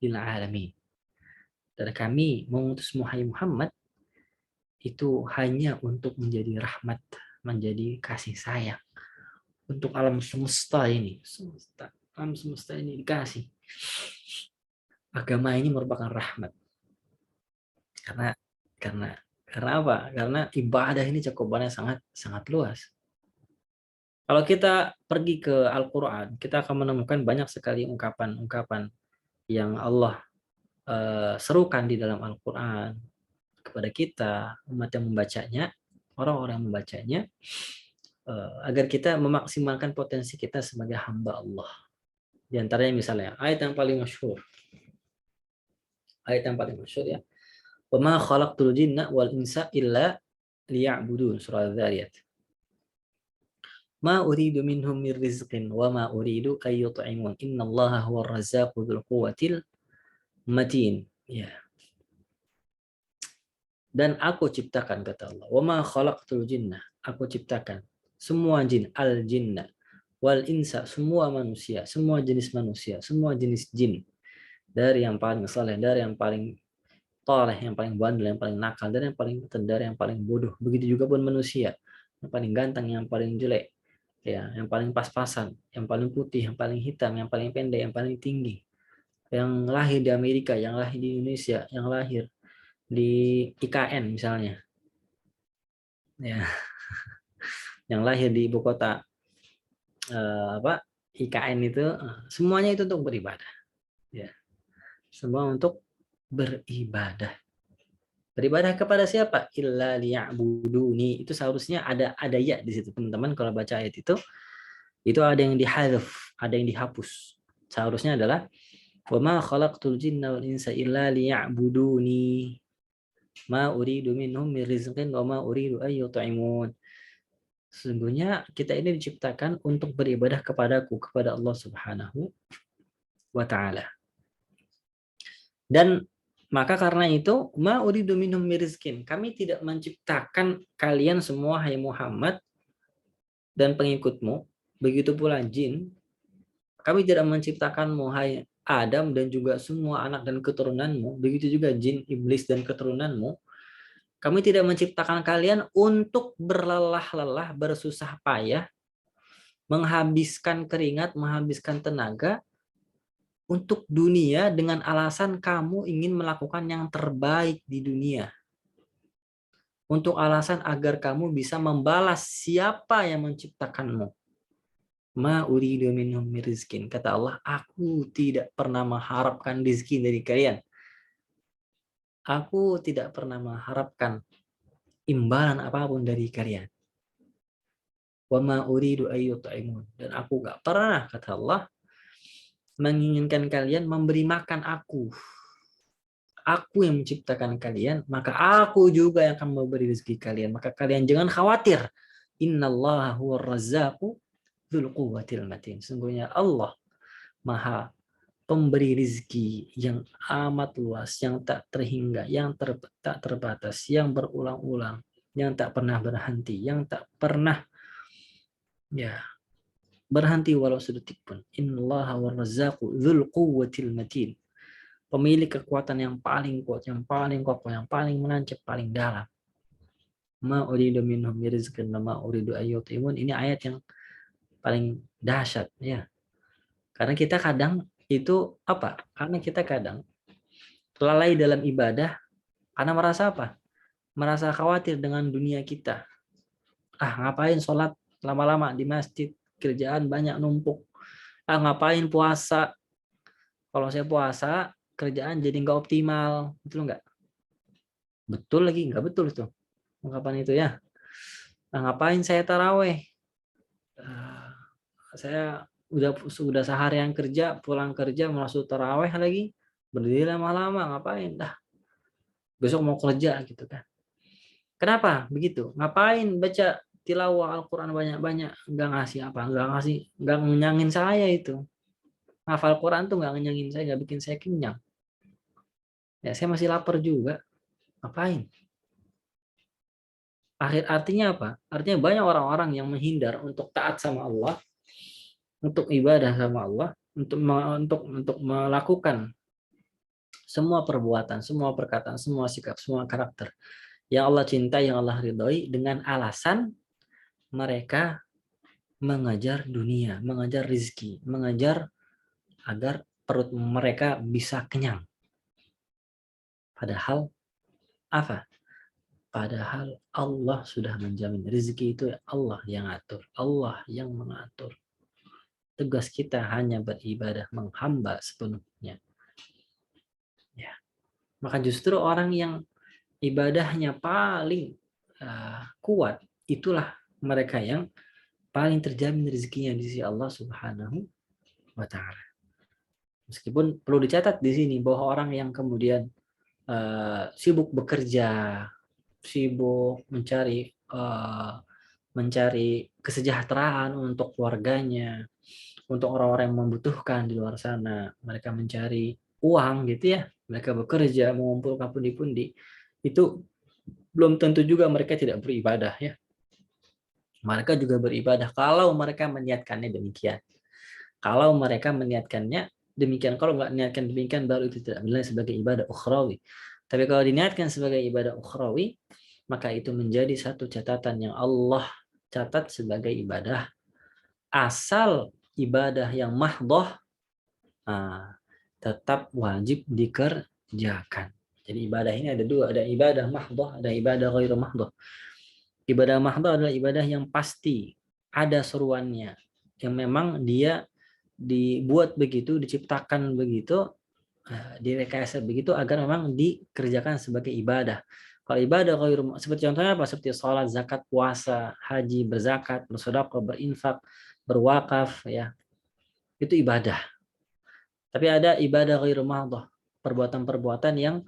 lil alamin. Dan kami mengutus Muhammad itu hanya untuk menjadi rahmat, menjadi kasih sayang untuk alam semesta ini. Alam semesta ini dikasih. agama ini merupakan rahmat. Karena karena apa? Karena ibadah ini cakupannya sangat luas. Kalau kita pergi ke Al-Qur'an, kita akan menemukan banyak sekali ungkapan-ungkapan yang Allah serukan di dalam Al-Qur'an kepada kita, umat yang membacanya, orang-orang yang membacanya, agar kita memaksimalkan potensi kita sebagai hamba Allah. Di antaranya misalnya ayat yang paling masyhur. Ayat yang paling masyhur ya. Wa ma khalaqtul jinna wal insa illa liya'budun, surah Adz-Dzariyat. Ma uridu minhum min rizqin wa ma uridu ay yut'imun. Innallaha huwar razzaqu dzul quwwatil matin. Ya. Dan aku ciptakan, kata Allah. Wa ma khalaqtul jinna. Aku ciptakan semua jin, al jinna wal insa, semua manusia, semua jenis manusia, semua jenis jin. Dari yang paling saleh, dari yang paling toleh, yang paling bandel, yang paling nakal, dan yang paling dari yang paling bodoh. Begitu juga pun manusia, yang paling ganteng, yang paling jelek, ya, yang paling pas-pasan, yang paling putih, yang paling hitam, yang paling pendek, yang paling tinggi, yang lahir di Amerika, yang lahir di Indonesia, yang lahir di IKN misalnya, ya, yang lahir di ibu kota IKN itu, semuanya itu untuk beribadah, ya, semua untuk beribadah. Beribadah kepada siapa? Illa liya'buduni. Itu seharusnya ada ya di situ, teman-teman. Kalau baca ayat itu ada yang dihadzaf, ada yang dihapus. Seharusnya adalah wa ma khalaqtul jinna wal insa illa liya'buduni. Ma uridu minhum min rizqin wa ma uridu ay yut'imun. Sesungguhnya kita ini diciptakan untuk beribadah kepadaku, kepada Allah Subhanahu wa taala. Dan maka karena itu, ma uridu minhum mirizkin. Kami tidak menciptakan kalian semua, hai Muhammad dan pengikutmu. Begitu pula jin. Kami tidak menciptakanmu, hai Adam dan juga semua anak dan keturunanmu. Begitu juga jin, iblis dan keturunanmu. Kami tidak menciptakan kalian untuk berlelah-lelah, bersusah payah, menghabiskan keringat, menghabiskan tenaga, untuk dunia dengan alasan kamu ingin melakukan yang terbaik di dunia. Untuk alasan agar kamu bisa membalas siapa yang menciptakanmu. Ma uridu minhum rizkin. Kata Allah, aku tidak pernah mengharapkan rizki dari kalian. Aku tidak pernah mengharapkan imbalan apapun dari kalian. Wa ma uridu ayyut'imun. Dan aku gak pernah, kata Allah, menginginkan kalian memberi makan aku. Aku yang menciptakan kalian, maka aku juga yang akan memberi rezeki kalian. Maka kalian jangan khawatir. Innallaha huwar razzaqu dzul quwwatil matin. Sungguhnya Allah Maha pemberi rezeki yang amat luas, yang tak terhingga, yang tak terbatas, yang berulang-ulang, yang tak pernah berhenti, yang tak pernah berhenti walau sedetik pun. Innallaha huwar razzaqu dzul quwwatil matin. Pemilik kekuatan yang paling kuat, yang paling kokoh, yang paling menancap, paling dalam. Ma uridu minhum rizqan wa ma uridu ayyut'imun. Ini ayat yang paling dahsyat ya. Karena kita kadang itu apa? Karena kita kadang lalai dalam ibadah karena merasa apa? Merasa khawatir dengan dunia kita. Ngapain sholat lama-lama di masjid, kerjaan banyak numpuk. Ngapain puasa? Kalau saya puasa kerjaan jadi nggak optimal, betul nggak? Betul lagi, nggak betul itu ungkapan itu ya. Ngapain saya taraweh? Saya sudah seharian kerja, pulang kerja masuk taraweh lagi, berdiri lama-lama, ngapain? Besok mau kerja gitu kan. Kenapa begitu? Ngapain baca tilawah Al-Quran banyak-banyak? Nggak ngasih apa? Nggak ngenyangin saya itu. Hafal Quran tuh nggak ngenyangin saya, nggak bikin saya kenyang. Ya, saya masih lapar juga. Ngapain? Artinya apa? Artinya banyak orang-orang yang menghindar untuk taat sama Allah, untuk ibadah sama Allah, untuk melakukan semua perbuatan, semua perkataan, semua sikap, semua karakter yang Allah cintai, yang Allah ridhoi, dengan alasan mereka mengejar dunia, mengejar rizki, mengejar agar perut mereka bisa kenyang. Padahal apa? Padahal Allah sudah menjamin rezeki itu Allah yang atur, Allah yang mengatur. Tugas kita hanya beribadah, menghamba sepenuhnya. Ya. Maka justru orang yang ibadahnya paling kuat, itulah mereka yang paling terjamin rezekinya di sisi Allah Subhanahu wa Ta'ala. Meskipun perlu dicatat di sini bahwa orang yang kemudian sibuk bekerja, sibuk mencari kesejahteraan untuk keluarganya, untuk orang-orang yang membutuhkan di luar sana, mereka mencari uang gitu ya, mereka bekerja mengumpulkan pundi-pundi, itu belum tentu juga mereka tidak beribadah ya. Mereka juga beribadah kalau mereka meniatkannya demikian. Kalau mereka meniatkannya demikian, kalau nggak niatkan demikian baru itu tidak dinilai sebagai ibadah ukhrawi. Tapi kalau diniatkan sebagai ibadah ukhrawi, maka itu menjadi satu catatan yang Allah catat sebagai ibadah. Asal ibadah yang mahdhah tetap wajib dikerjakan. Jadi ibadah ini ada dua, ada ibadah mahdhah, ada ibadah ghairu mahdhah. Ibadah mahdhah adalah ibadah yang pasti ada seruannya, yang memang dia dibuat begitu, diciptakan begitu, direkayasa begitu agar memang dikerjakan sebagai ibadah. Kalau ibadah ghairu, seperti contohnya apa? Seperti sholat, zakat, puasa, haji, berzakat, bersedekah, berinfak, berwakaf, ya, itu ibadah. Tapi ada ibadah ghairu mahdhah, perbuatan-perbuatan yang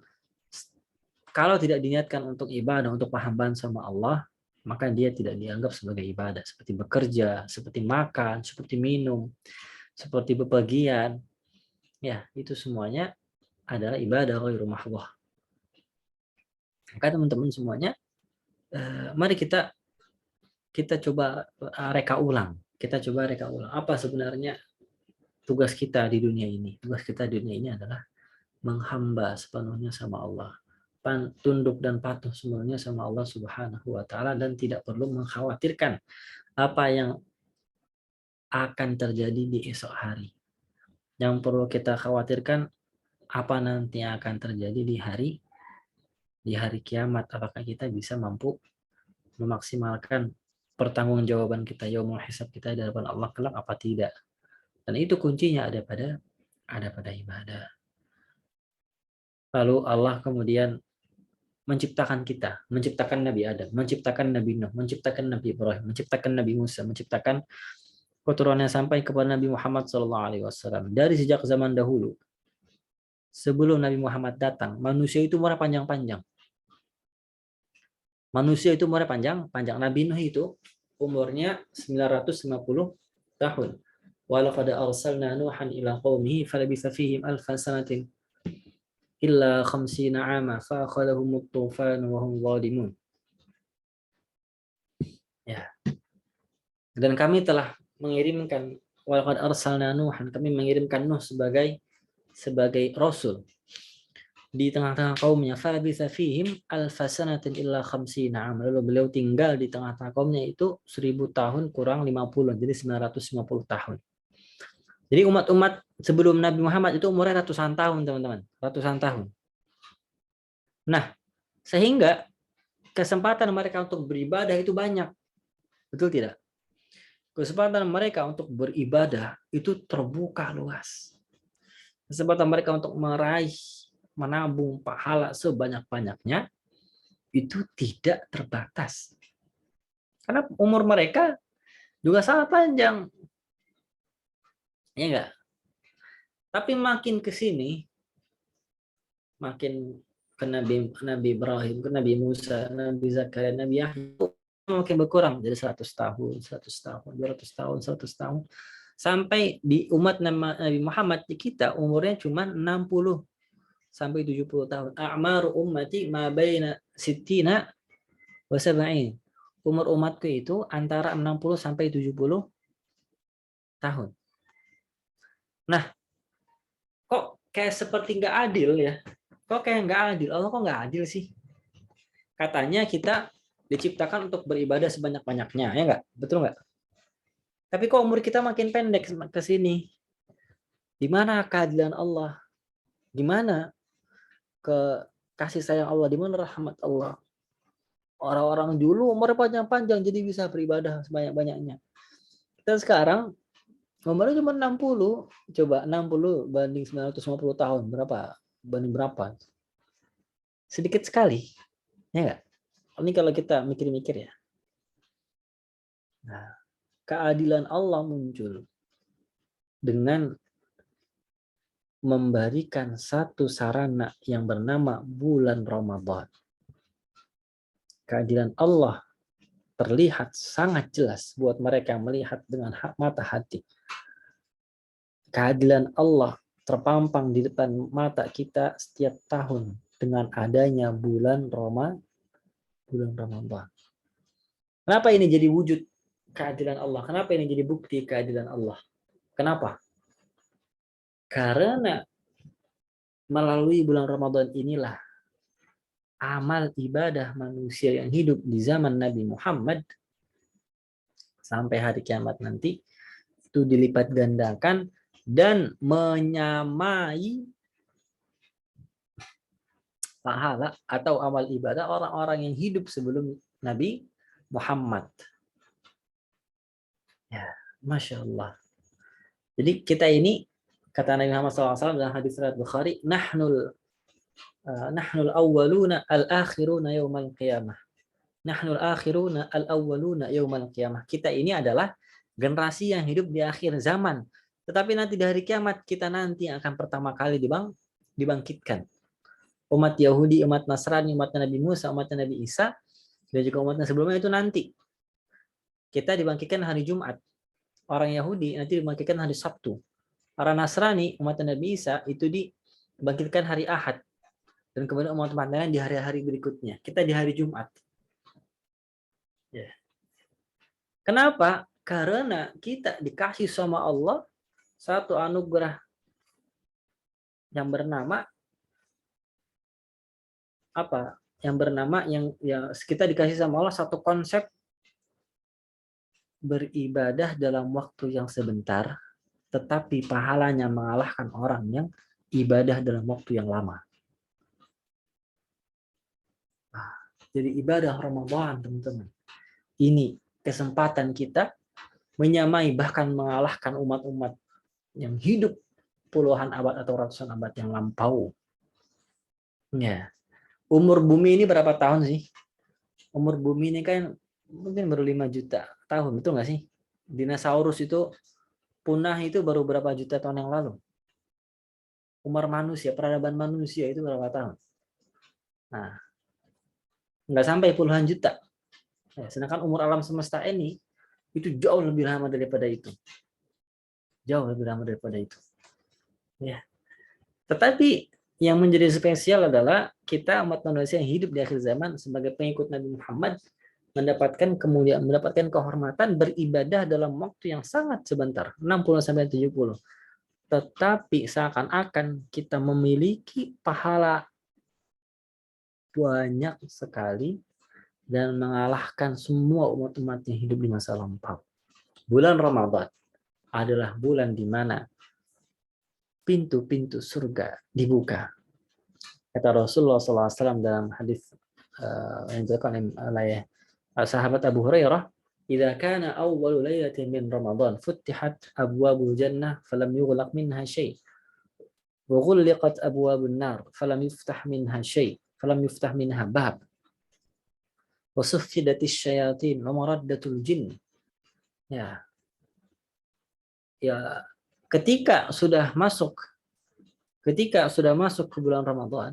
kalau tidak diniatkan untuk ibadah, untuk penghambaan sama Allah, maka dia tidak dianggap sebagai ibadah. Seperti bekerja, seperti makan, seperti minum, seperti bepergian. Ya, itu semuanya adalah ibadah ghairu mahdhah. Maka teman-teman semuanya, mari kita coba reka ulang. Kita coba reka ulang. Apa sebenarnya tugas kita di dunia ini? Tugas kita di dunia ini adalah menghamba sepenuhnya sama Allah. Tunduk dan patuh semuanya sama Allah Subhanahu wa Ta'ala, dan tidak perlu mengkhawatirkan apa yang akan terjadi di esok hari. Yang perlu kita khawatirkan apa nanti akan terjadi di hari kiamat. Apakah kita bisa mampu memaksimalkan pertanggungjawaban kita, yaumul hisab kita di hadapan Allah kelak apa tidak. Dan itu kuncinya ada pada ibadah. Lalu Allah kemudian menciptakan kita, menciptakan Nabi Adam, menciptakan Nabi Nuh, menciptakan Nabi Ibrahim, menciptakan Nabi Musa, menciptakan keturunannya sampai kepada Nabi Muhammad SAW. Dari sejak zaman dahulu, sebelum Nabi Muhammad datang, manusia itu umurnya panjang-panjang. Manusia itu umurnya panjang. Nabi Nuh itu umurnya 950 tahun. Walaqad arsalna Nuhan ila qaumihi falabitha fihim alfa sanatin illa 50 'ama fa akhadhahum at-tufan wa hum zalimun. Ya. Dan kami telah mengirimkan, walaqad arsalna Nuhan, kami mengirimkan Nuh sebagai rasul di tengah-tengah kaumnya, falabitha fihim alfa sanatin illa 50 'ama. Lalu beliau tinggal di tengah-tengah kaumnya itu 1000 tahun kurang 50, jadi 950 tahun. Jadi umat-umat sebelum Nabi Muhammad itu umurnya ratusan tahun, teman-teman. Ratusan tahun. Nah, sehingga kesempatan mereka untuk beribadah itu banyak. Betul tidak? Kesempatan mereka untuk beribadah itu terbuka luas. Kesempatan mereka untuk meraih, menabung pahala sebanyak-banyaknya itu tidak terbatas. Karena umur mereka juga sangat panjang. Ya enggak? Tapi makin ke sini, makin ke Nabi Ibrahim, ke Nabi Musa, Nabi Zakaria, Nabi Yahya, makin berkurang jadi 100 tahun, 200 tahun, 100 tahun. Sampai di umat Nabi Muhammad kita umurnya cuma 60 sampai 70 tahun. A'maru ummati ma baina sittina wa sab'in. Umur umatku itu antara 60 sampai 70 tahun. Nah, kok kayak seperti nggak adil ya? Kok kayak nggak adil? Allah kok nggak adil sih? Katanya kita diciptakan untuk beribadah sebanyak-banyaknya, ya nggak? Betul nggak? Tapi kok umur kita makin pendek ke sini? Di mana keadilan Allah? Di mana kasih sayang Allah? Di mana rahmat Allah? Orang-orang dulu umur panjang-panjang jadi bisa beribadah sebanyak-banyaknya. Kita sekarang umurnya cuma 60. Coba 60 banding 950 tahun. Berapa? Banding berapa? Sedikit sekali. Ya enggak? Ini kalau kita mikir-mikir ya. Nah, keadilan Allah muncul dengan memberikan satu sarana yang bernama bulan Ramadan. Keadilan Allah terlihat sangat jelas buat mereka yang melihat dengan mata hati. Keadilan Allah terpampang di depan mata kita setiap tahun dengan adanya bulan Ramadan. Kenapa ini jadi wujud keadilan Allah? Kenapa ini jadi bukti keadilan Allah? Kenapa? Karena melalui bulan Ramadan inilah amal ibadah manusia yang hidup di zaman Nabi Muhammad sampai hari kiamat nanti itu dilipat gandakan dan menyamai pahala atau amal ibadah orang-orang yang hidup sebelum Nabi Muhammad. Ya, Masya Allah. Jadi kita ini, kata Nabi Muhammad SAW dalam hadis riwayat Bukhari, Nahnul awwaluna al-akhiruna yaumal qiyamah. Nahnul akhiruna al-awwaluna yaumal qiyamah. Kita ini adalah generasi yang hidup di akhir zaman. Tetapi nanti di hari kiamat kita nanti akan pertama kali dibangkitkan. Umat Yahudi, umat Nasrani, umat Nabi Musa, umat Nabi Isa, dan juga umatnya sebelumnya itu nanti. Kita dibangkitkan hari Jumat. Orang Yahudi nanti dibangkitkan hari Sabtu. Orang Nasrani, umat Nabi Isa, itu dibangkitkan hari Ahad. Dan kemudian umat-umat lain di hari-hari berikutnya. Kita di hari Jumat. Ya. Kenapa? Karena kita dikasih sama Allah satu anugerah yang bernama apa? Yang bernama yang kita dikasih sama Allah satu konsep beribadah dalam waktu yang sebentar, tetapi pahalanya mengalahkan orang yang ibadah dalam waktu yang lama. Jadi ibadah Ramadan, teman-teman. Ini kesempatan kita menyamai bahkan mengalahkan umat-umat yang hidup puluhan abad atau ratusan abad yang lampau. Ya. Umur bumi ini berapa tahun sih? Umur bumi ini kan mungkin baru 5 juta tahun, betul nggak sih? Dinosaurus itu punah itu baru berapa juta tahun yang lalu. Umur manusia, peradaban manusia itu berapa tahun? Nah, nggak sampai puluhan juta. Ya, sedangkan umur alam semesta ini itu jauh lebih lama daripada itu. Jauh lebih lama daripada itu. Ya. Tetapi yang menjadi spesial adalah kita umat manusia yang hidup di akhir zaman sebagai pengikut Nabi Muhammad mendapatkan kemuliaan, mendapatkan kehormatan beribadah dalam waktu yang sangat sebentar, 60 sampai 70. Tetapi seakan-akan kita memiliki pahala banyak sekali dan mengalahkan semua umat-umat yang hidup di masa lampau. Bulan Ramadan adalah bulan di mana pintu-pintu surga dibuka. Kata Rasulullah SAW dalam hadis yang dikatakan oleh sahabat Abu Hurairah, "Idza kana awwalu lailatin min Ramadan futtihat abwabul jannah falam yughlaq minha syai' wa ghulliqat abwabun nar falam yuftah minha syai' falam yuftah minha bab wa suffidatis syayatin wa maraddatul jin." Ya. Ya, ketika sudah masuk ke bulan Ramadan,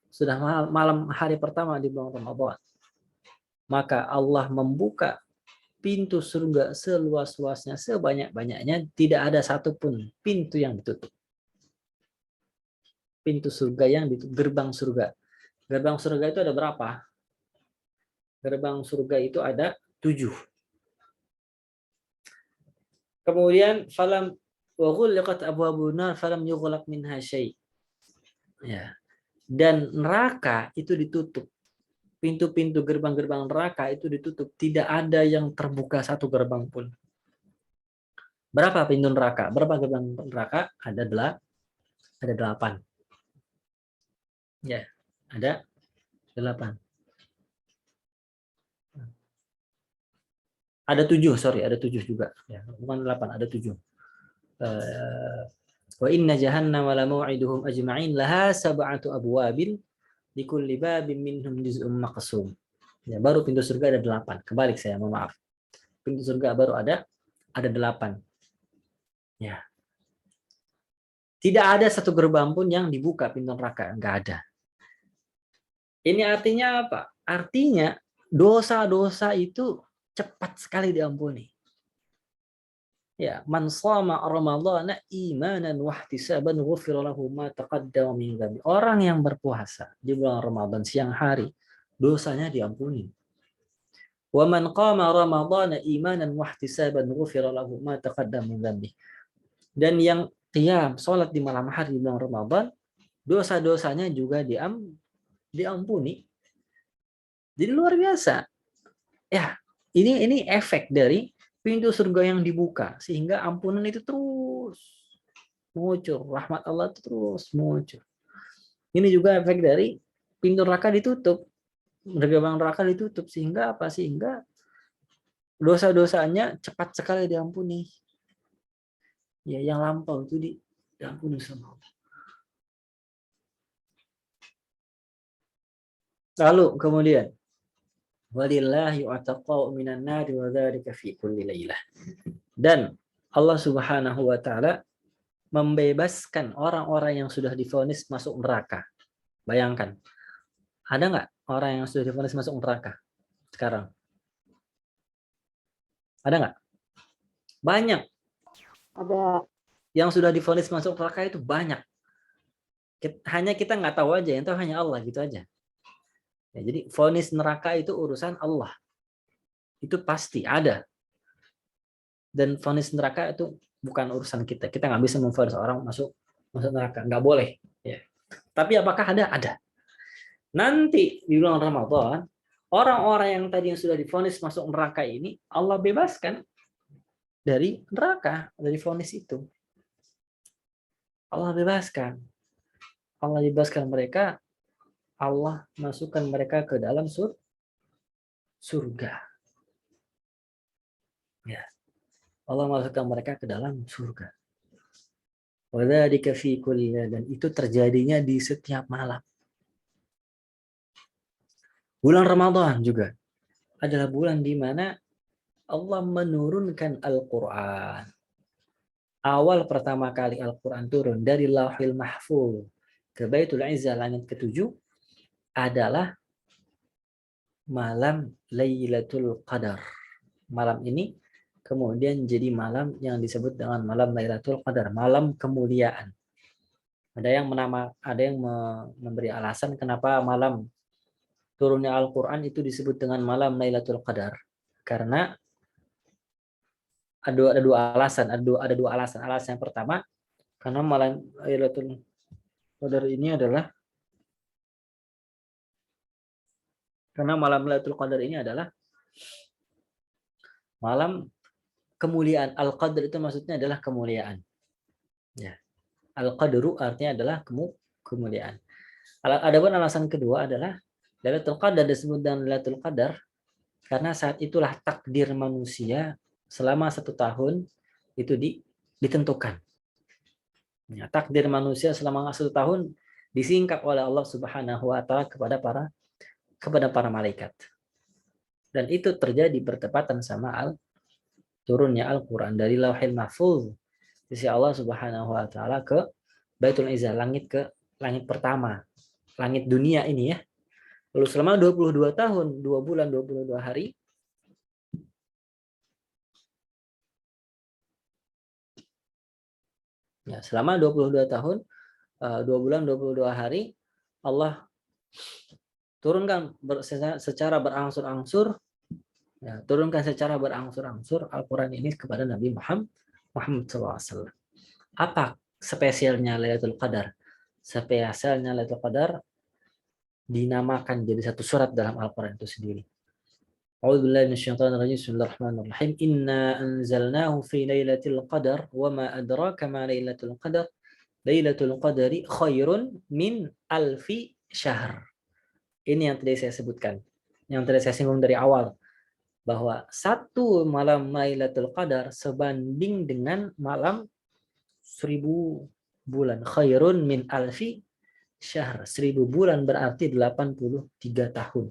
sudah malam hari pertama di bulan Ramadan, maka Allah membuka pintu surga seluas-luasnya, sebanyak-banyaknya, tidak ada satupun pintu yang ditutup. Pintu surga yang ditutup, gerbang surga. Gerbang surga itu ada berapa? Gerbang surga itu ada 7. Kemudian falam wa ghulqat abwabun nar falam yughlaq minha syai'. Ya. Dan neraka itu ditutup. Pintu-pintu gerbang-gerbang neraka itu ditutup, tidak ada yang terbuka satu gerbang pun. Berapa pintu neraka? Berapa gerbang neraka? Ada 8. Ya, ada 8. Ada 7, sorry, ada 7 juga. Ya, bukan 8, ada 7. Wa inna jahannama la mau'iduhum ajma'in laha sab'atu abwabin likulli babin minhum juz'un maqsum. Ya, baru pintu surga ada 8. Kebalik saya, mohon maaf. Pintu surga baru ada 8. Ya. Tidak ada satu gerbang pun yang dibuka pintu neraka, enggak ada. Ini artinya apa? Artinya dosa-dosa itu cepat sekali diampuni. Ya, man shama ramadhana imanan wa ihtisaban ghufira lahu ma taqaddama min dhanbi. Orang yang berpuasa di bulan Ramadan siang hari, dosanya diampuni. Wa man qama ramadhana imanan wa ihtisaban ghufira lahu ma taqaddama min dhanbi. Dan yang qiyam salat di malam hari di bulan Ramadan, dosa-dosanya juga diampuni. Jadi luar biasa. Ya, ini efek dari pintu surga yang dibuka sehingga ampunan itu terus mengucur, rahmat Allah itu terus mengucur. Ini juga efek dari pintu neraka ditutup, gerbang neraka ditutup sehingga apa? Sehingga dosa-dosanya cepat sekali diampuni. Ya, yang lampau itu diampuni sama Allah. Lalu kemudian walillahi ataqau minan nari wa dzalika fi kulli lailah. Dan Allah Subhanahu wa taala membebaskan orang-orang yang sudah divonis masuk neraka. Bayangkan. Ada nggak orang yang sudah divonis masuk neraka sekarang? Ada nggak? Banyak. Ada. Yang sudah divonis masuk neraka itu banyak. Hanya kita nggak tahu aja, yang tahu hanya Allah gitu aja. Ya, jadi vonis neraka itu urusan Allah. Itu pasti ada. Dan vonis neraka itu bukan urusan kita. Kita nggak bisa memvonis orang masuk neraka. Nggak boleh. Ya. Tapi apakah ada? Ada. Nanti di bulan Ramadan, orang-orang yang tadi yang sudah divonis masuk neraka ini, Allah bebaskan dari neraka, dari vonis itu. Allah bebaskan. Allah bebaskan mereka. Allah masukkan mereka ke dalam surga. Ya. Allah masukkan mereka ke dalam surga. Wadzalika fi kulli, dan itu terjadinya di setiap malam. Bulan Ramadan juga adalah bulan di mana Allah menurunkan Al-Qur'an. Awal pertama kali Al-Qur'an turun dari Lauhil Mahfuz ke Baitul Izzah langit ke-7 adalah malam Lailatul Qadar. Malam ini kemudian jadi malam yang disebut dengan malam Lailatul Qadar, malam kemuliaan. Ada yang memberi alasan kenapa malam turunnya Al-Qur'an itu disebut dengan malam Lailatul Qadar. Karena ada dua alasan. Alasan yang pertama, karena malam Lailatul Qadar ini adalah malam kemuliaan. Al-Qadr itu maksudnya adalah kemuliaan. Ya. Al-Qadru artinya adalah kemuliaan. Adapun alasan kedua adalah Lailatul Qadar disebut dengan Lailatul Qadar karena saat itulah takdir manusia selama 1 tahun itu ditentukan. Ya, takdir manusia selama 1 tahun disingkap oleh Allah Subhanahu wa taala kepada para malaikat. Dan itu terjadi bertepatan sama turunnya Al-Qur'an dari Lauhil Mahfuz sisi Allah Subhanahu wa taala ke Baitul Izzah, langit pertama, langit dunia ini ya. Lalu selama 22 tahun, 2 bulan 22 hari ya, selama 22 tahun 2 bulan 22 hari Allah turunkan secara berangsur-angsur ya, Al-Quran ini kepada Nabi Muhammad SAW. Apa spesialnya Lailatul Qadar? Spesialnya Lailatul Qadar dinamakan jadi satu surat dalam Al-Quran itu sendiri. A'udzu billahi minasyaitonir rajim. Bismillahirrahmanirrahim. Inna anzalnahu fi lailatul qadar wa ma adraka ma lailatul qadar. Lailatul qadari khairun min alfi syahr. Ini yang tadi saya sebutkan. Yang tadi saya singgung dari awal bahwa satu malam Lailatul Qadar sebanding dengan malam 1000 bulan. Khairun min alfi syahr. 1000 bulan berarti 83 tahun.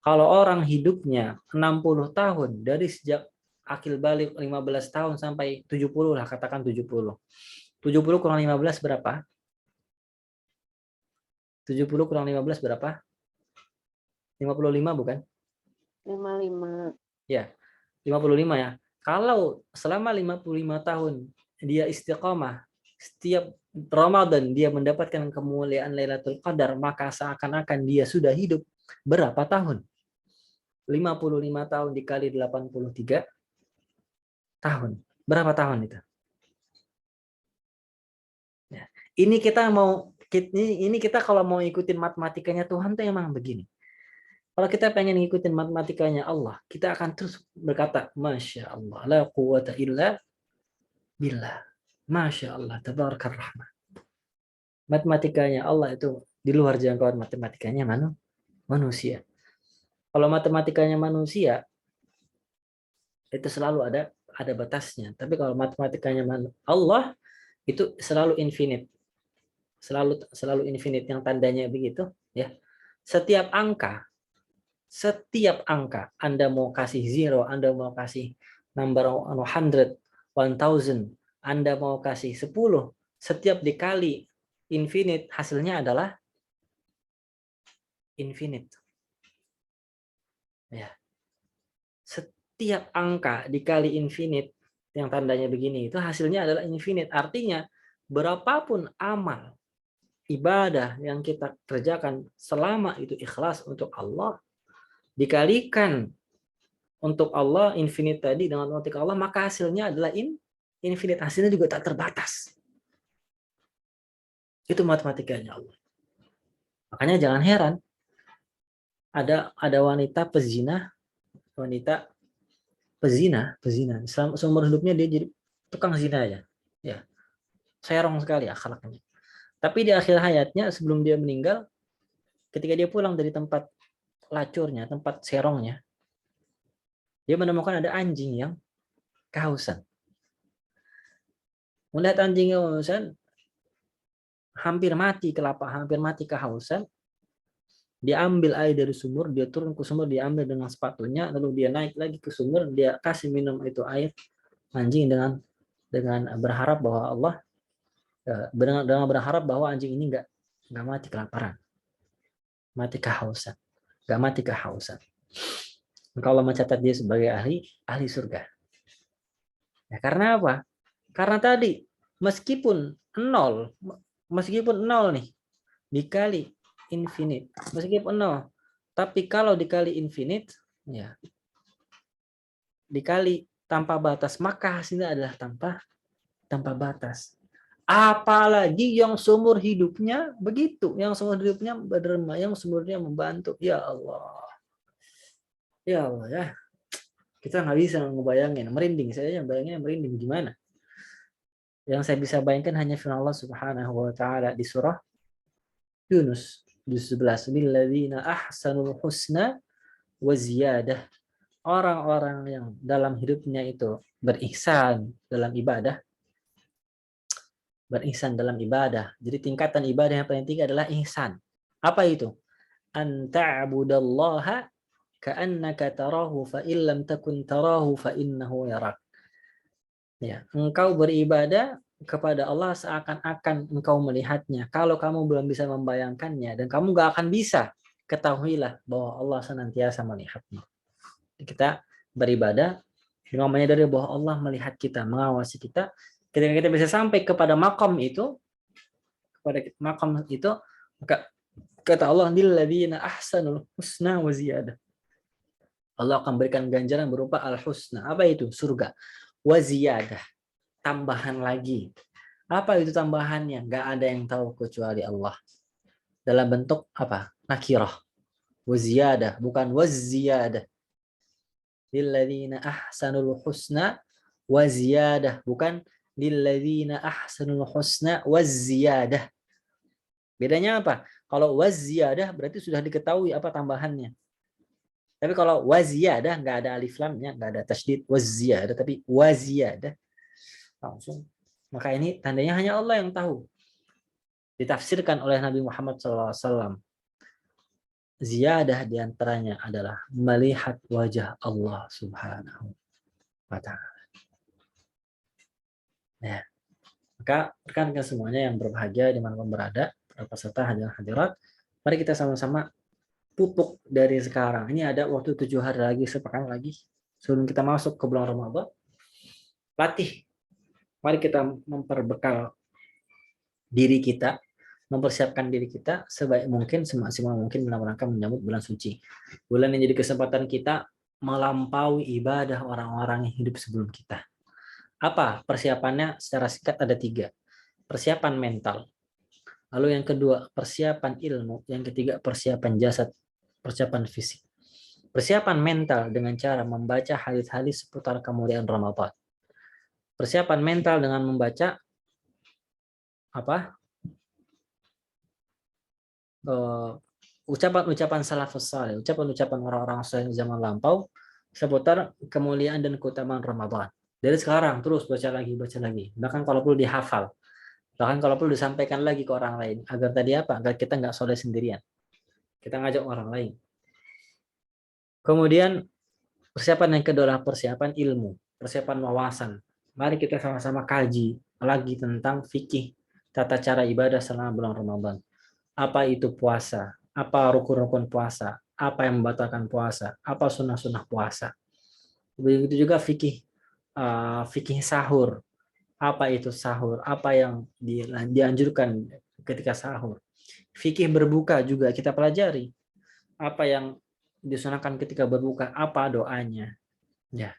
Kalau orang hidupnya 60 tahun dari sejak akil balik 15 tahun sampai 70 lah, katakan 70. 70 kurang 15 berapa? 70 kurang 15 berapa? 55 bukan? 55. Ya, 55 ya. Kalau selama 55 tahun dia istiqomah, setiap Ramadan dia mendapatkan kemuliaan Lailatul Qadar, maka seakan-akan dia sudah hidup berapa tahun? 55 tahun dikali 83 tahun. Berapa tahun itu? Ya. Ini kita kalau mau ikutin matematikanya Tuhan tuh emang begini. Kalau kita pengen ngikutin matematikanya Allah, kita akan terus berkata, Masya Allah, la quwata illa billah. Masya Allah, tabarakar rahman. Matematikanya Allah itu di luar jangkauan matematikanya manusia. Kalau matematikanya manusia, itu selalu ada batasnya. Tapi kalau matematikanya Allah, itu selalu infinite. Selalu infinite, yang tandanya begitu. Ya. Setiap angka, Anda mau kasih 0, Anda mau kasih number 100, 1000, Anda mau kasih 10, setiap dikali infinite, hasilnya adalah infinite. Ya. Setiap angka dikali infinite, yang tandanya begini, itu hasilnya adalah infinite. Artinya, berapapun amal, ibadah yang kita kerjakan, selama itu ikhlas untuk Allah, dikalikan untuk Allah infinite tadi dengan matematika Allah, maka hasilnya adalah infinite. Hasilnya juga tak terbatas. Itu matematikanya Allah. Makanya jangan heran ada wanita pezina seumur hidupnya dia jadi tukang zina aja. Ya. Serong sekali akhlaknya. Tapi di akhir hayatnya sebelum dia meninggal, ketika dia pulang dari tempat lacurnya, tempat serongnya, dia menemukan ada anjing yang kehausan. Melihat anjing kehausan, hampir mati kehausan, dia ambil air dari sumur, dia turun ke sumur, dia ambil dengan sepatunya, lalu dia naik lagi ke sumur, dia kasih minum itu air anjing dengan berharap bahwa Allah, dengan berharap bahwa anjing ini nggak mati kelaparan, mati kehausan, nggak mati kehausan. Maka Allah mencatat dia sebagai ahli surga. Ya, karena apa? Karena tadi meskipun nol nih dikali infinite, meskipun nol, tapi kalau dikali infinite, ya dikali tanpa batas, maka hasilnya adalah tanpa batas. Apalagi yang seumur hidupnya begitu, yang seumur hidupnya berderma, yang seumurnya membantu. Ya Allah, ya Allah ya. Kita nggak bisa ngebayangin, merinding. Saya bayangin merinding gimana. Yang saya bisa bayangkan hanya firman Allah Subhanahu wa taala di surah Yunus di 11, lilladzina ahsanul husna wa ziyadah. Orang-orang yang dalam hidupnya itu berihsan dalam ibadah. Jadi tingkatan ibadah yang paling tinggi adalah ihsan. Apa itu? An ta'budallaha ka'annaka tarahu fa illam takun tarahu fa innahu yarak. Ya, engkau beribadah kepada Allah seakan-akan engkau melihatnya. Kalau kamu belum bisa membayangkannya dan kamu gak akan bisa, ketahuilah bahwa Allah senantiasa melihatmu. Kita beribadah dengan menyadari bahwa Allah melihat kita, mengawasi kita. Ketika kita bisa sampai kepada makom itu, maka kata Allah, lilladzina ahsanul husna wa ziyadah. Allah akan berikan ganjaran berupa al-husna. Apa itu? Surga. Wa ziyadah. Tambahan lagi. Apa itu tambahannya? Gak ada yang tahu kecuali Allah. Dalam bentuk apa? Nakirah. Waziyadah, bukan waziyadah. Lilladzina ahsanul husna waziyadah, bukan lilladzina ahsanul husna waziyadah. Bedanya apa? Kalau waziyadah berarti sudah diketahui apa tambahannya. Tapi kalau waziyadah nggak ada alif lamnya, nggak ada tasydid waziyadah, tapi waziyadah langsung. Maka ini tandanya hanya Allah yang tahu. Ditafsirkan oleh Nabi Muhammad SAW. Ziyadah diantaranya adalah melihat wajah Allah Subhanahu wa Ta'ala. Ya. Maka rekan-rekan semuanya yang berbahagia dimanapun berada, para peserta hadirin hadirat, mari kita sama-sama pupuk dari sekarang. Ini ada waktu 7 hari lagi, sepekan lagi sebelum kita masuk ke bulan Ramadan. Latih. Mari kita memperbekal diri kita, mempersiapkan diri kita sebaik mungkin, semaksimal mungkin dalam rangka menyambut bulan suci. Bulan yang jadi kesempatan kita melampaui ibadah orang-orang yang hidup sebelum kita. Apa persiapannya? Secara singkat ada 3. Persiapan mental. Lalu yang kedua, persiapan ilmu. Yang ketiga, persiapan jasad, persiapan fisik. Persiapan mental dengan cara membaca hadis-hadis seputar kemuliaan Ramadan. Persiapan mental dengan membaca apa? Ucapan-ucapan salafus saleh, ucapan-ucapan orang-orang saleh zaman lampau seputar kemuliaan dan keutamaan Ramadan. Dari sekarang terus baca lagi, bahkan kalau perlu dihafal, bahkan kalau perlu disampaikan lagi ke orang lain, agar tadi apa? Agar kita nggak soleh sendirian, kita ngajak orang lain. Kemudian persiapan yang kedua adalah persiapan ilmu, persiapan wawasan. Mari kita sama-sama kaji lagi tentang fikih tata cara ibadah selama bulan Ramadan. Apa itu puasa? Apa rukun-rukun puasa? Apa yang membatalkan puasa? Apa sunnah-sunnah puasa? Begitu juga fikih sahur. Apa itu sahur? Apa yang dianjurkan ketika sahur? Fikih berbuka juga kita pelajari. Apa yang disunahkan ketika berbuka? Apa doanya? Ya.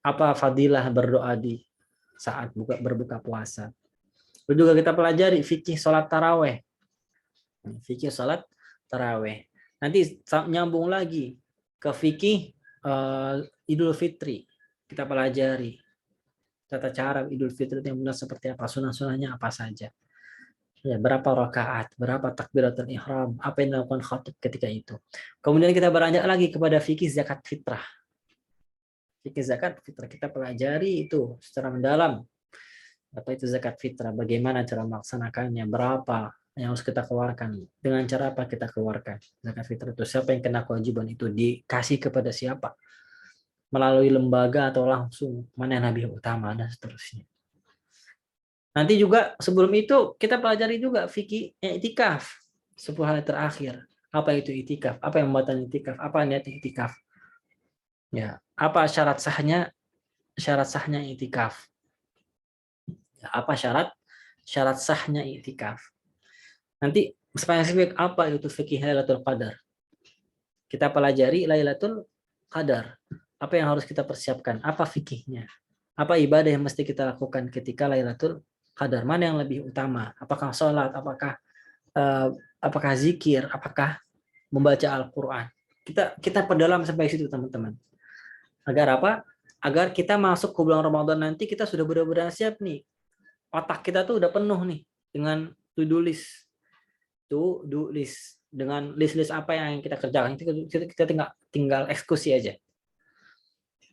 Apa fadilah berdoa di saat berbuka puasa? Lalu juga kita pelajari fikih sholat taraweh. Fikih sholat taraweh. Nanti nyambung lagi ke fikih Idul Fitri. Kita pelajari tata cara Idul Fitri yang benar seperti apa, sunah-sunahnya apa saja. Ya, berapa rakaat, berapa takbiratul ihram, apa yang dilakukan khatib ketika itu. Kemudian kita beranjak lagi kepada fikih zakat fitrah. Fikih zakat fitrah kita pelajari itu secara mendalam. Apa itu zakat fitrah, bagaimana cara melaksanakannya, berapa yang harus kita keluarkan, dengan cara apa kita keluarkan zakat fitrah itu, siapa yang kena kewajiban itu, dikasih kepada siapa, melalui lembaga atau langsung, mana yang lebih utama, dan seterusnya. Nanti juga sebelum itu kita pelajari juga fikih i'tikaf, 10 hari terakhir. Apa itu i'tikaf? Apa yang membatalkan i'tikaf? Apa niat i'tikaf? Ya, apa syarat sahnya i'tikaf? Ya, apa syarat sahnya i'tikaf? Nanti spesifik apa itu fikih Lailatul Qadar. Kita pelajari Lailatul Qadar. Apa yang harus kita persiapkan? Apa fikihnya? Apa ibadah yang mesti kita lakukan ketika Lailatul Qadar? Mana yang lebih utama? Apakah sholat? Apakah zikir? Apakah membaca Al-Quran? Kita perdalam sampai situ teman-teman. Agar apa? Agar kita masuk ke bulan Ramadan nanti kita sudah benar-benar siap nih. Otak kita tuh udah penuh nih dengan to-do list. To-do list. Dengan list-list apa yang kita kerjakan. Kita tinggal eksekusi aja.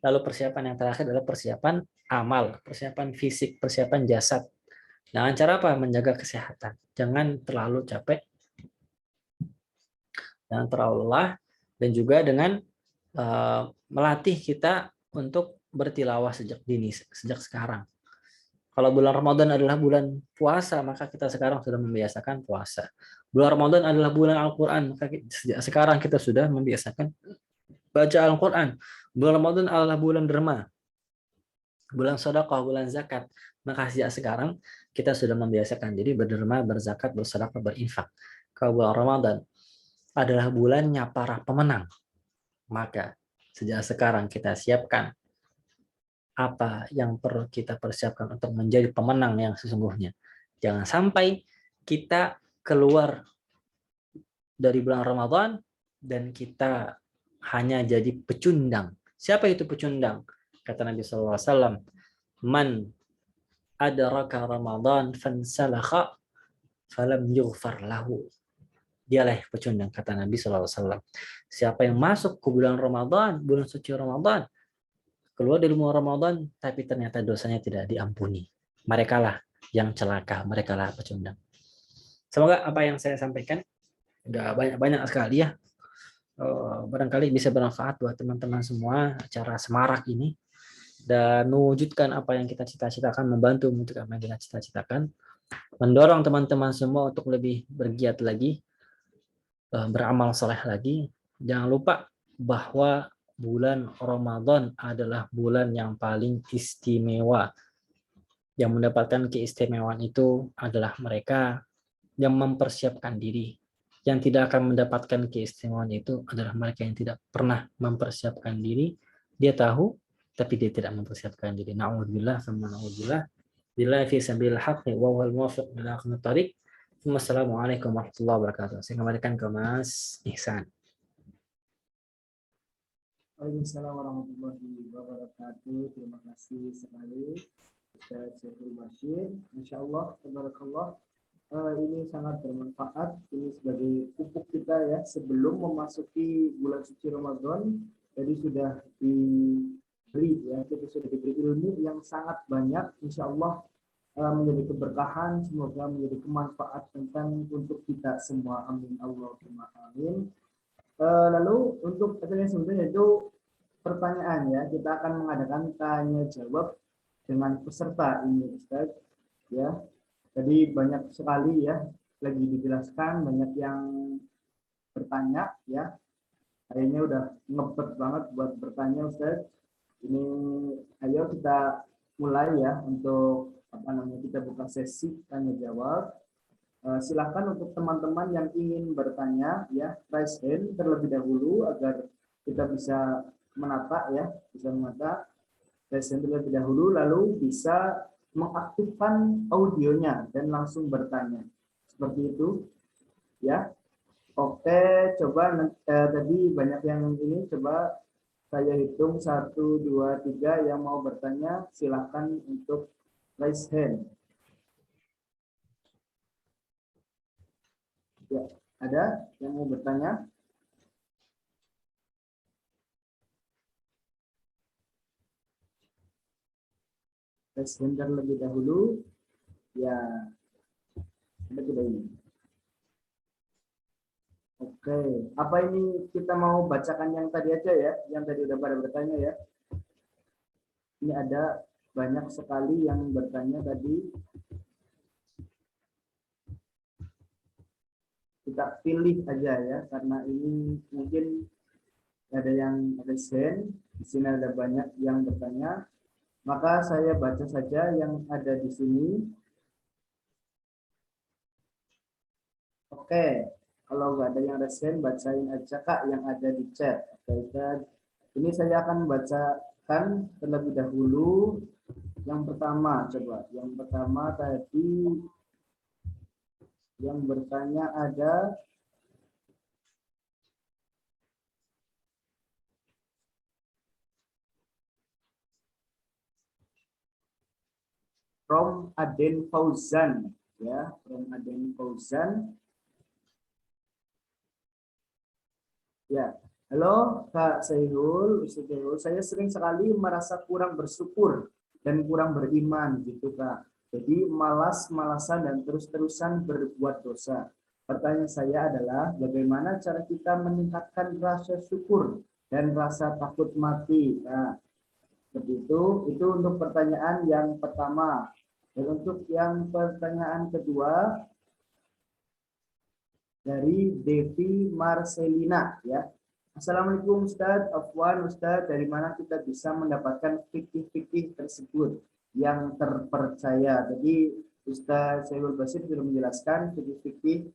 Lalu persiapan yang terakhir adalah persiapan amal, persiapan fisik, persiapan jasad. Dengan cara apa? Menjaga kesehatan. Jangan terlalu capek, jangan terlalu lelah, dan juga dengan melatih kita untuk bertilawah sejak dini, sejak sekarang. Kalau bulan Ramadan adalah bulan puasa, maka kita sekarang sudah membiasakan puasa. Bulan Ramadan adalah bulan Al-Quran, maka sejak sekarang kita sudah membiasakan baca Al-Quran. Bulan Ramadan adalah bulan derma, bulan sedekah, bulan zakat. Maka sejak sekarang kita sudah membiasakan jadi berderma, berzakat, bersedekah, berinfak. Kalau bulan Ramadan adalah bulannya para pemenang, maka sejak sekarang kita siapkan apa yang perlu kita persiapkan untuk menjadi pemenang yang sesungguhnya. Jangan sampai kita keluar dari bulan Ramadan dan kita hanya jadi pecundang. Siapa itu pecundang? Kata Nabi SAW, man adraka Ramadan fansalakha falam yughfar lahu. Dialah pecundang, kata Nabi SAW. Siapa yang masuk ke bulan Ramadan, bulan suci Ramadan, keluar dari bulan Ramadan, tapi ternyata dosanya tidak diampuni. Merekalah yang celaka, merekalah pecundang. Semoga apa yang saya sampaikan, nggak banyak-banyak sekali ya, barangkali bisa bermanfaat buat teman-teman semua acara Semarak ini, dan mewujudkan apa yang kita cita-citakan, membantu mewujudkan apa yang kita cita-citakan, mendorong teman-teman semua untuk lebih bergiat lagi, beramal soleh lagi. Jangan lupa bahwa bulan Ramadan adalah bulan yang paling istimewa. Yang mendapatkan keistimewaan itu adalah mereka yang mempersiapkan diri. Yang tidak akan mendapatkan keistimewaan itu adalah mereka yang tidak pernah mempersiapkan diri. Dia tahu, tapi dia tidak mempersiapkan diri. Na'udzubillah, sama na'udzubillah. Billahi fi sabilil haqqi wa huwal muwaffiq ila aqwamit thariq. Wassalamualaikum warahmatullahi wabarakatuh. Saya kembalikan ke Mas Ihsan. Waalaikumsalam warahmatullahi wabarakatuh. Terima kasih sekali Ustaz Syaiful Bashir. Masya Allah, tabarakallah. Ini sangat bermanfaat. Ini sebagai pupuk kita ya sebelum memasuki bulan suci Ramadan. Jadi sudah diberi ya, kita sudah diberi ilmu yang sangat banyak. Insya Allah menjadi keberkahan, semoga menjadi kemanfaatan untuk kita semua. Amin Allahumma amin. Lalu untuk yang sebenarnya itu pertanyaan ya, kita akan mengadakan tanya jawab dengan peserta ini Ustaz ya. Jadi banyak sekali ya lagi dijelaskan, banyak yang bertanya ya. Kayaknya udah ngebet banget buat bertanya Ustaz. Ini ayo kita mulai ya untuk kita buka sesi tanya jawab. Silakan untuk teman-teman yang ingin bertanya ya, raise hand terlebih dahulu agar kita bisa menata ya, raise hand terlebih dahulu, lalu bisa mengaktifkan audionya dan langsung bertanya seperti itu ya. Oke, coba tadi banyak yang ini, coba saya hitung 1, 2, 3 yang mau bertanya silakan untuk raise hand. Ya, ada yang mau bertanya? Raise hand terlebih dahulu. Ya, ada tidak ini? Oke, apa ini kita mau bacakan yang tadi aja ya, yang tadi udah pada bertanya ya. Ini ada banyak sekali yang bertanya tadi. Kita pilih aja ya, karena ini mungkin ada yang resen, di sini ada banyak yang bertanya, maka saya baca saja yang ada di sini. Oke, kalau nggak ada yang resen, bacain aja Kak yang ada di chat. Oke, ini saya akan bacakan terlebih dahulu. Yang pertama, coba. Yang pertama tadi yang bertanya ada from Aden Fauzan ya, from Aden Fauzan. Ya, halo Kak Syaiful, Ustaz Syaiful. Saya sering sekali merasa kurang bersyukur dan kurang beriman gitu Kak. Jadi malas-malasan dan terus-terusan berbuat dosa. Pertanyaan saya adalah bagaimana cara kita meningkatkan rasa syukur dan rasa takut mati. Nah, seperti itu untuk pertanyaan yang pertama. Dan untuk yang pertanyaan kedua dari Devi Marcelina ya. Assalamualaikum Ustadz, Afwan Ustadz, dari mana kita bisa mendapatkan fikih-fikih tersebut yang terpercaya? Jadi Ustadz Syaiful Bashir sudah menjelaskan fikih-fikih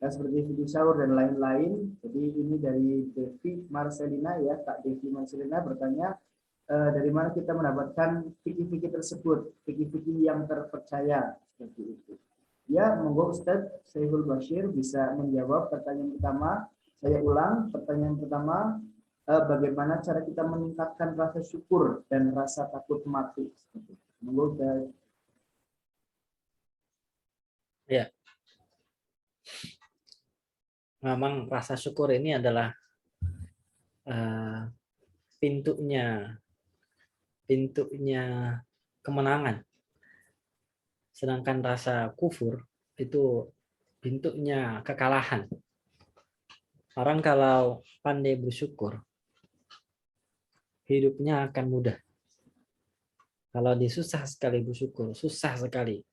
seperti fikih sahur dan lain-lain. Jadi ini dari Devi Marcelina ya, Kak Devi Marcelina bertanya dari mana kita mendapatkan fikih-fikih tersebut, fikih-fikih yang terpercaya seperti itu. Ya, monggo Ustadz Syaiful Bashir bisa menjawab pertanyaan pertama. Saya ulang, pertanyaan pertama, bagaimana cara kita meningkatkan rasa syukur dan rasa takut mati? Monggo, guys. Ya, memang rasa syukur ini adalah pintunya kemenangan. Sedangkan rasa kufur itu pintunya kekalahan. Orang kalau pandai bersyukur, hidupnya akan mudah. Kalau dia susah sekali bersyukur, susah sekali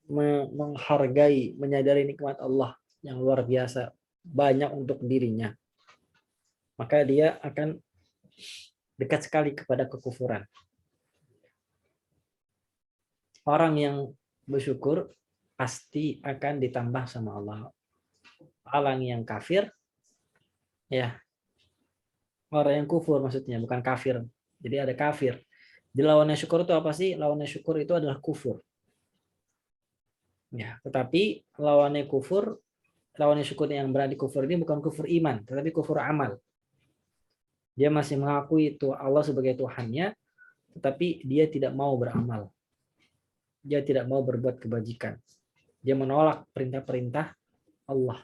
menghargai, menyadari nikmat Allah yang luar biasa banyak untuk dirinya, maka dia akan dekat sekali kepada kekufuran. Orang yang bersyukur pasti akan ditambah sama Allah. Orang yang kafir, ya, orang yang kufur maksudnya, bukan kafir. Jadi ada kafir. Di lawannya syukur itu apa sih? Lawannya syukur itu adalah kufur. Ya, tetapi lawannya syukur yang berarti kufur ini bukan kufur iman, tetapi kufur amal. Dia masih mengakui itu Allah sebagai Tuhannya, tetapi dia tidak mau beramal. Dia tidak mau berbuat kebajikan. Dia menolak perintah-perintah Allah.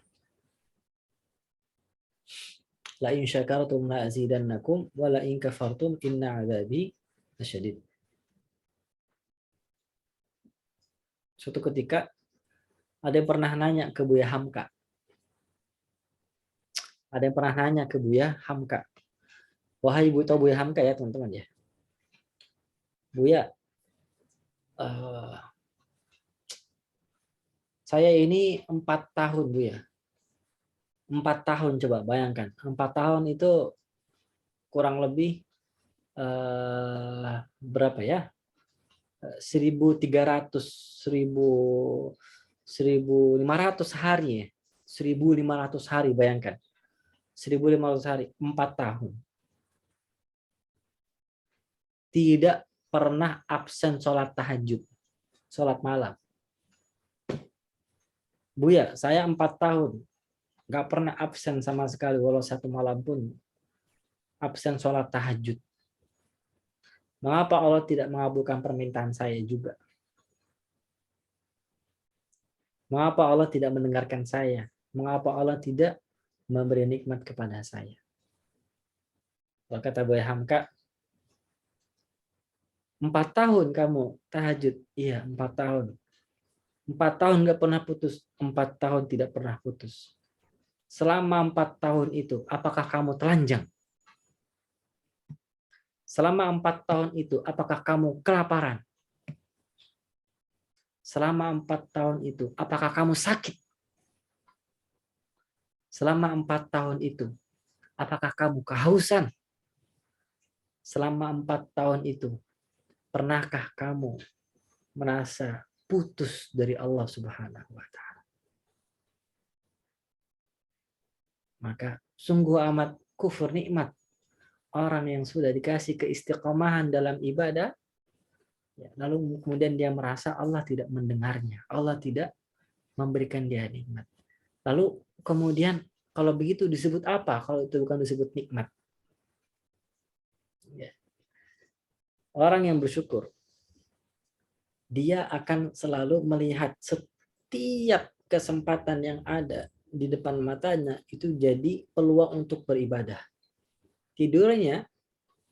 La in syakartum la azidannakum wa la in kafartum inna adzabi lasyadid. Suatu ketika ada yang pernah nanya ke Buya Hamka. Ada yang pernah nanya ke Buya Hamka. Wahai Ibu, tahu Buya Hamka ya teman-teman ya. Buya, saya ini 4 tahun Buya. 4 tahun coba bayangkan. 4 tahun itu kurang lebih berapa ya? 1.300, 1.500 hari ya. 1.500 hari bayangkan. 1.500 hari, 4 tahun. Tidak pernah absen sholat tahajud, sholat malam. Buya, saya 4 tahun nggak pernah absen sama sekali, walau 1 malam pun absen sholat tahajud. Mengapa Allah tidak mengabulkan permintaan saya juga? Mengapa Allah tidak mendengarkan saya? Mengapa Allah tidak memberi nikmat kepada saya? Kalau kata Buya Hamka, 4 tahun kamu tahajud. Iya, 4 tahun. 4 tahun nggak pernah putus. 4 tahun tidak pernah putus. Selama 4 tahun itu, apakah kamu telanjang? Selama 4 tahun itu, apakah kamu kelaparan? Selama 4 tahun itu, apakah kamu sakit? Selama 4 tahun itu, apakah kamu kehausan? Selama 4 tahun itu, pernahkah kamu merasa putus dari Allah Subhanahu wa Ta'ala? Maka sungguh amat kufur nikmat orang yang sudah dikasih keistiqomahan dalam ibadah, ya, lalu kemudian dia merasa Allah tidak mendengarnya, Allah tidak memberikan dia nikmat. Lalu kemudian kalau begitu disebut apa kalau itu bukan disebut nikmat? Ya. Orang yang bersyukur, dia akan selalu melihat setiap kesempatan yang ada di depan matanya itu jadi peluang untuk beribadah. Tidurnya,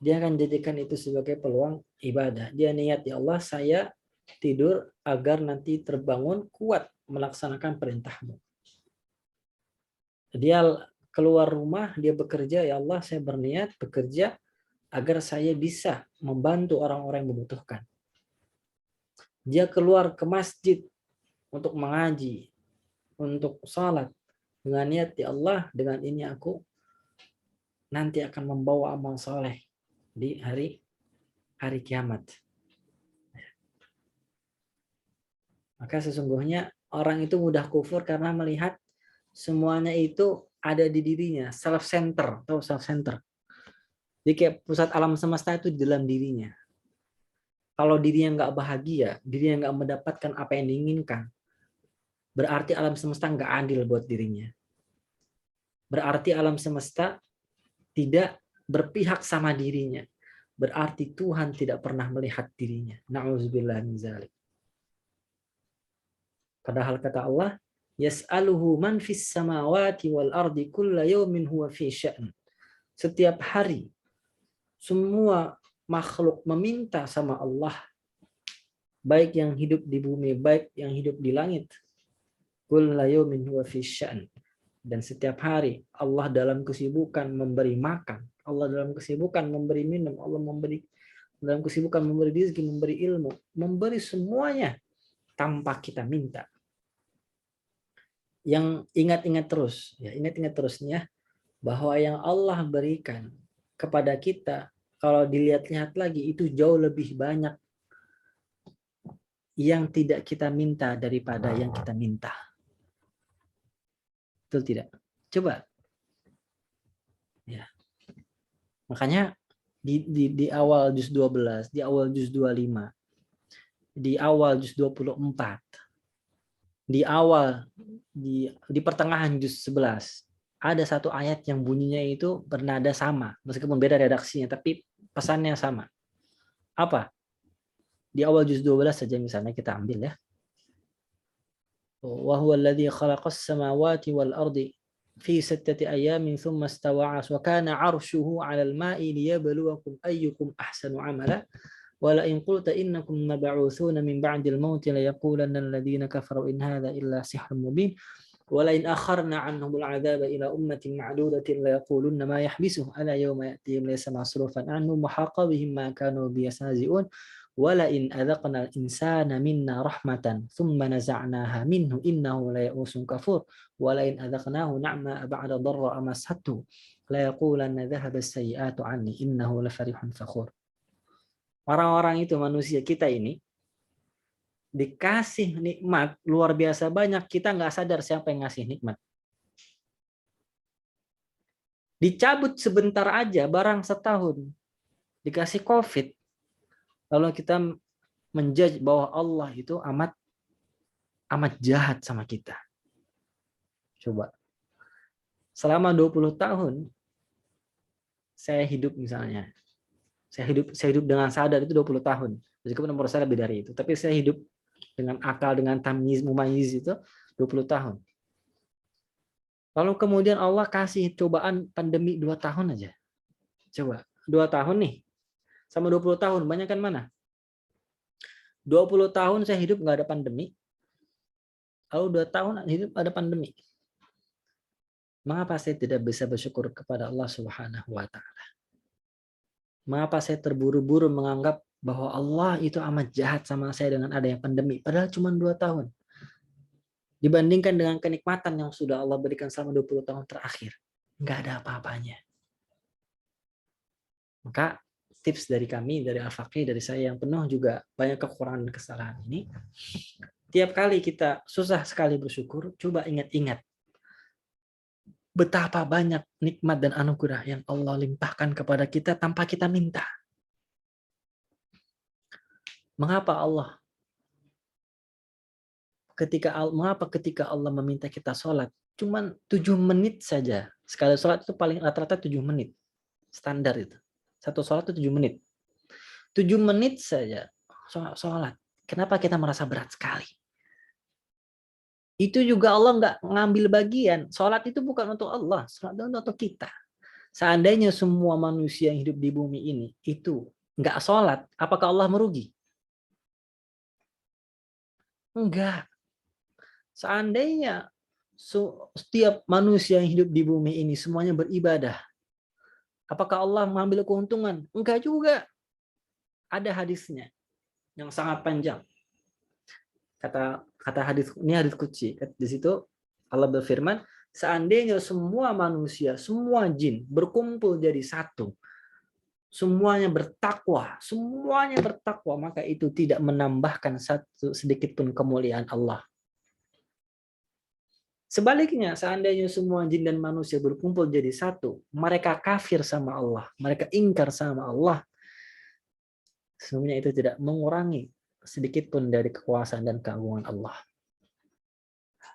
dia akan jadikan itu sebagai peluang ibadah. Dia niat, ya Allah, saya tidur agar nanti terbangun kuat melaksanakan perintah-Mu. Dia keluar rumah, dia bekerja, ya Allah, saya berniat bekerja agar saya bisa membantu orang-orang yang membutuhkan. Dia keluar ke masjid untuk mengaji, untuk salat, dengan niat, ya Allah, dengan ini aku nanti akan membawa amal soleh di hari kiamat. Maka sesungguhnya orang itu mudah kufur karena melihat semuanya itu ada di dirinya, self-center, atau self-center. Jadi kayak pusat alam semesta itu di dalam dirinya. Kalau dirinya nggak bahagia, dirinya nggak mendapatkan apa yang diinginkan, berarti alam semesta nggak adil buat dirinya. berarti alam semesta tidak berpihak sama dirinya. Berarti Tuhan tidak pernah melihat dirinya. Na'udzubillah min dzalik. Padahal kata Allah, yas'aluhu man fis samawati wal ardi kulla yawmin huwa fi sya'n. Setiap hari semua makhluk meminta sama Allah, baik yang hidup di bumi, baik yang hidup di langit. Kulla yawmin huwa fi sya'n. Dan setiap hari Allah dalam kesibukan memberi makan, Allah dalam kesibukan memberi minum, Allah memberi dalam kesibukan memberi rezeki, memberi ilmu, memberi semuanya tanpa kita minta. Yang ingat-ingat terus, ya ingat-ingat terusnya bahwa yang Allah berikan kepada kita, kalau dilihat-lihat lagi itu jauh lebih banyak yang tidak kita minta daripada yang kita minta. Betul tidak? Coba. Ya. Makanya di awal juz 12, di awal juz 25, di awal juz 24, di awal di pertengahan juz 11, ada satu ayat yang bunyinya itu bernada sama, meskipun beda redaksinya, tapi pesannya sama. Apa? Di awal juz 12 saja misalnya kita ambil ya. وهو الذي خلق السماوات والأرض في 6 أيام ثم استوى وكان عرشه على الماء ليبلوكم أيكم أحسن عملا ولئن قلت إنكم مبعوثون من بعد الموت ليقولن الذين كفروا إن هذا إلا سحر مبين ولئن أخرنا عنهم العذاب إلى أمة معدودة ليقولن ما يحبسه ألا يوم يأتيهم ليس مصروفا عنهم وحاق بهم ما كانوا بيستهزئون ولئن أذقنا الإنسان منا رحمة ثم نزعناها منه إنه ليئوس كفور ولئن أذقناه نعماء بعد ضراء مسته ليقولن ذهب السيئات عني إنه لفرح فخور. Orang-orang itu manusia kita ini dikasih nikmat luar biasa banyak, kita nggak sadar siapa yang ngasih nikmat. Dicabut sebentar aja barang setahun, dikasih COVID, lalu kita menjudge bahwa Allah itu amat jahat sama kita. Coba. Selama 20 tahun saya hidup misalnya. Saya hidup dengan sadar itu 20 tahun. Meskipun nomor saya lebih dari itu, tapi saya hidup dengan akal, dengan tamyiz, mumayyiz itu 20 tahun. Lalu kemudian Allah kasih cobaan pandemi 2 tahun aja. Coba, 2 tahun nih. Sama 20 tahun, banyak kan mana? 20 tahun saya hidup nggak ada pandemi. Lalu 2 tahun hidup ada pandemi. Mengapa saya tidak bisa bersyukur kepada Allah Subhanahu wa Ta'ala? Mengapa saya terburu-buru menganggap bahwa Allah itu amat jahat sama saya dengan adanya pandemi? Padahal cuma 2 tahun. Dibandingkan dengan kenikmatan yang sudah Allah berikan selama 20 tahun terakhir. Nggak ada apa-apanya. Maka tips dari kami, dari Al-Faqih, dari saya yang penuh juga banyak kekurangan dan kesalahan ini. Tiap kali kita susah sekali bersyukur, coba ingat-ingat betapa banyak nikmat dan anugerah yang Allah limpahkan kepada kita tanpa kita minta. Mengapa ketika Allah meminta kita sholat, cuman 7 menit saja. Sekali sholat itu paling rata-rata 7 menit. Standar itu. Satu sholat itu 7 menit. 7 menit saja sholat. Kenapa kita merasa berat sekali? Itu juga Allah nggak ngambil bagian. Sholat itu bukan untuk Allah. Sholat itu untuk kita. Seandainya semua manusia yang hidup di bumi ini itu nggak sholat, apakah Allah merugi? Enggak. Seandainya setiap manusia yang hidup di bumi ini semuanya beribadah, apakah Allah mengambil keuntungan? Enggak juga. Ada hadisnya yang sangat panjang. Kata hadis, ini hadis qudsi. Di situ Allah berfirman, seandainya semua manusia, semua jin berkumpul jadi satu, semuanya bertakwa, maka itu tidak menambahkan sedikit pun kemuliaan Allah. Sebaliknya, seandainya semua jin dan manusia berkumpul jadi satu, mereka kafir sama Allah, mereka ingkar sama Allah, semuanya itu tidak mengurangi sedikit pun dari kekuasaan dan keagungan Allah.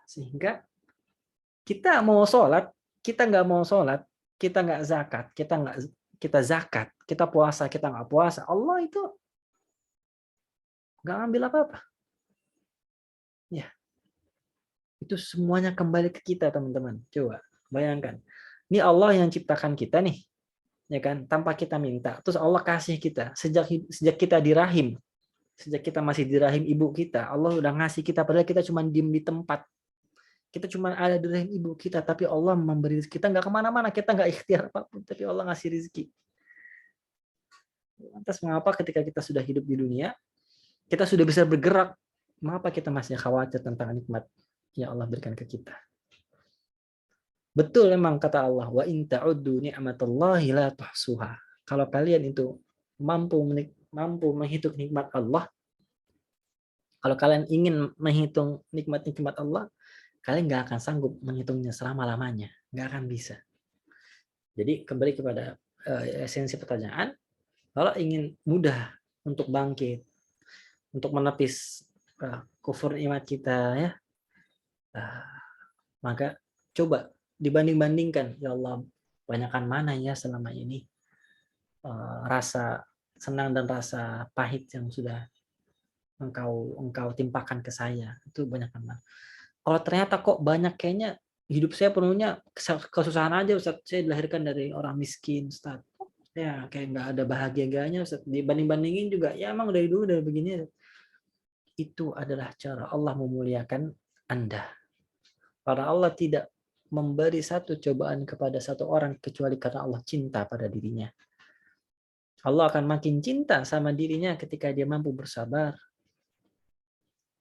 Sehingga kita mau sholat, kita nggak mau sholat, kita nggak zakat, kita zakat, kita puasa, kita nggak puasa, Allah itu nggak ngambil apa-apa. Ya, itu semuanya kembali ke kita, teman-teman. Coba bayangkan, ini Allah yang ciptakan kita nih, ya kan, tanpa kita minta. Terus Allah kasih kita sejak kita di rahim, sejak kita masih di rahim ibu kita, Allah udah ngasih kita, padahal kita cuma diem di tempat. Kita cuma ada di rahim ibu kita, tapi Allah memberi rezeki. Kita nggak kemana-mana, kita nggak ikhtiar apapun, tapi Allah ngasih rezeki. Lantas mengapa ketika kita sudah hidup di dunia, kita sudah bisa bergerak, mengapa kita masih khawatir tentang nikmat yang Allah berikan ke kita? Betul memang kata Allah, wa in ta'uddu ni'matallahi la tuhsuha. Kalau kalian itu mampu menghitung nikmat Allah, kalau kalian ingin menghitung nikmat-nikmat Allah, kalian nggak akan sanggup menghitungnya selama-lamanya, nggak akan bisa. Jadi kembali kepada esensi pertanyaan, kalau ingin mudah untuk bangkit, untuk menepis kufur iman kita, ya, maka coba dibanding-bandingkan, ya Allah, banyakkan mana ya selama ini rasa senang dan rasa pahit yang sudah engkau timpakan ke saya, itu banyakkan mana. Kalau ternyata kok banyak, kayaknya hidup saya penuhnya kesusahan aja, Ustaz. Saya dilahirkan dari orang miskin, Ustaz. Ya, kayak nggak ada bahagianya, Ustaz. Dibanding-bandingin juga, ya emang dari dulu dari begini. Itu adalah cara Allah memuliakan Anda. Karena Allah tidak memberi satu cobaan kepada satu orang kecuali karena Allah cinta pada dirinya. Allah akan makin cinta sama dirinya ketika dia mampu bersabar.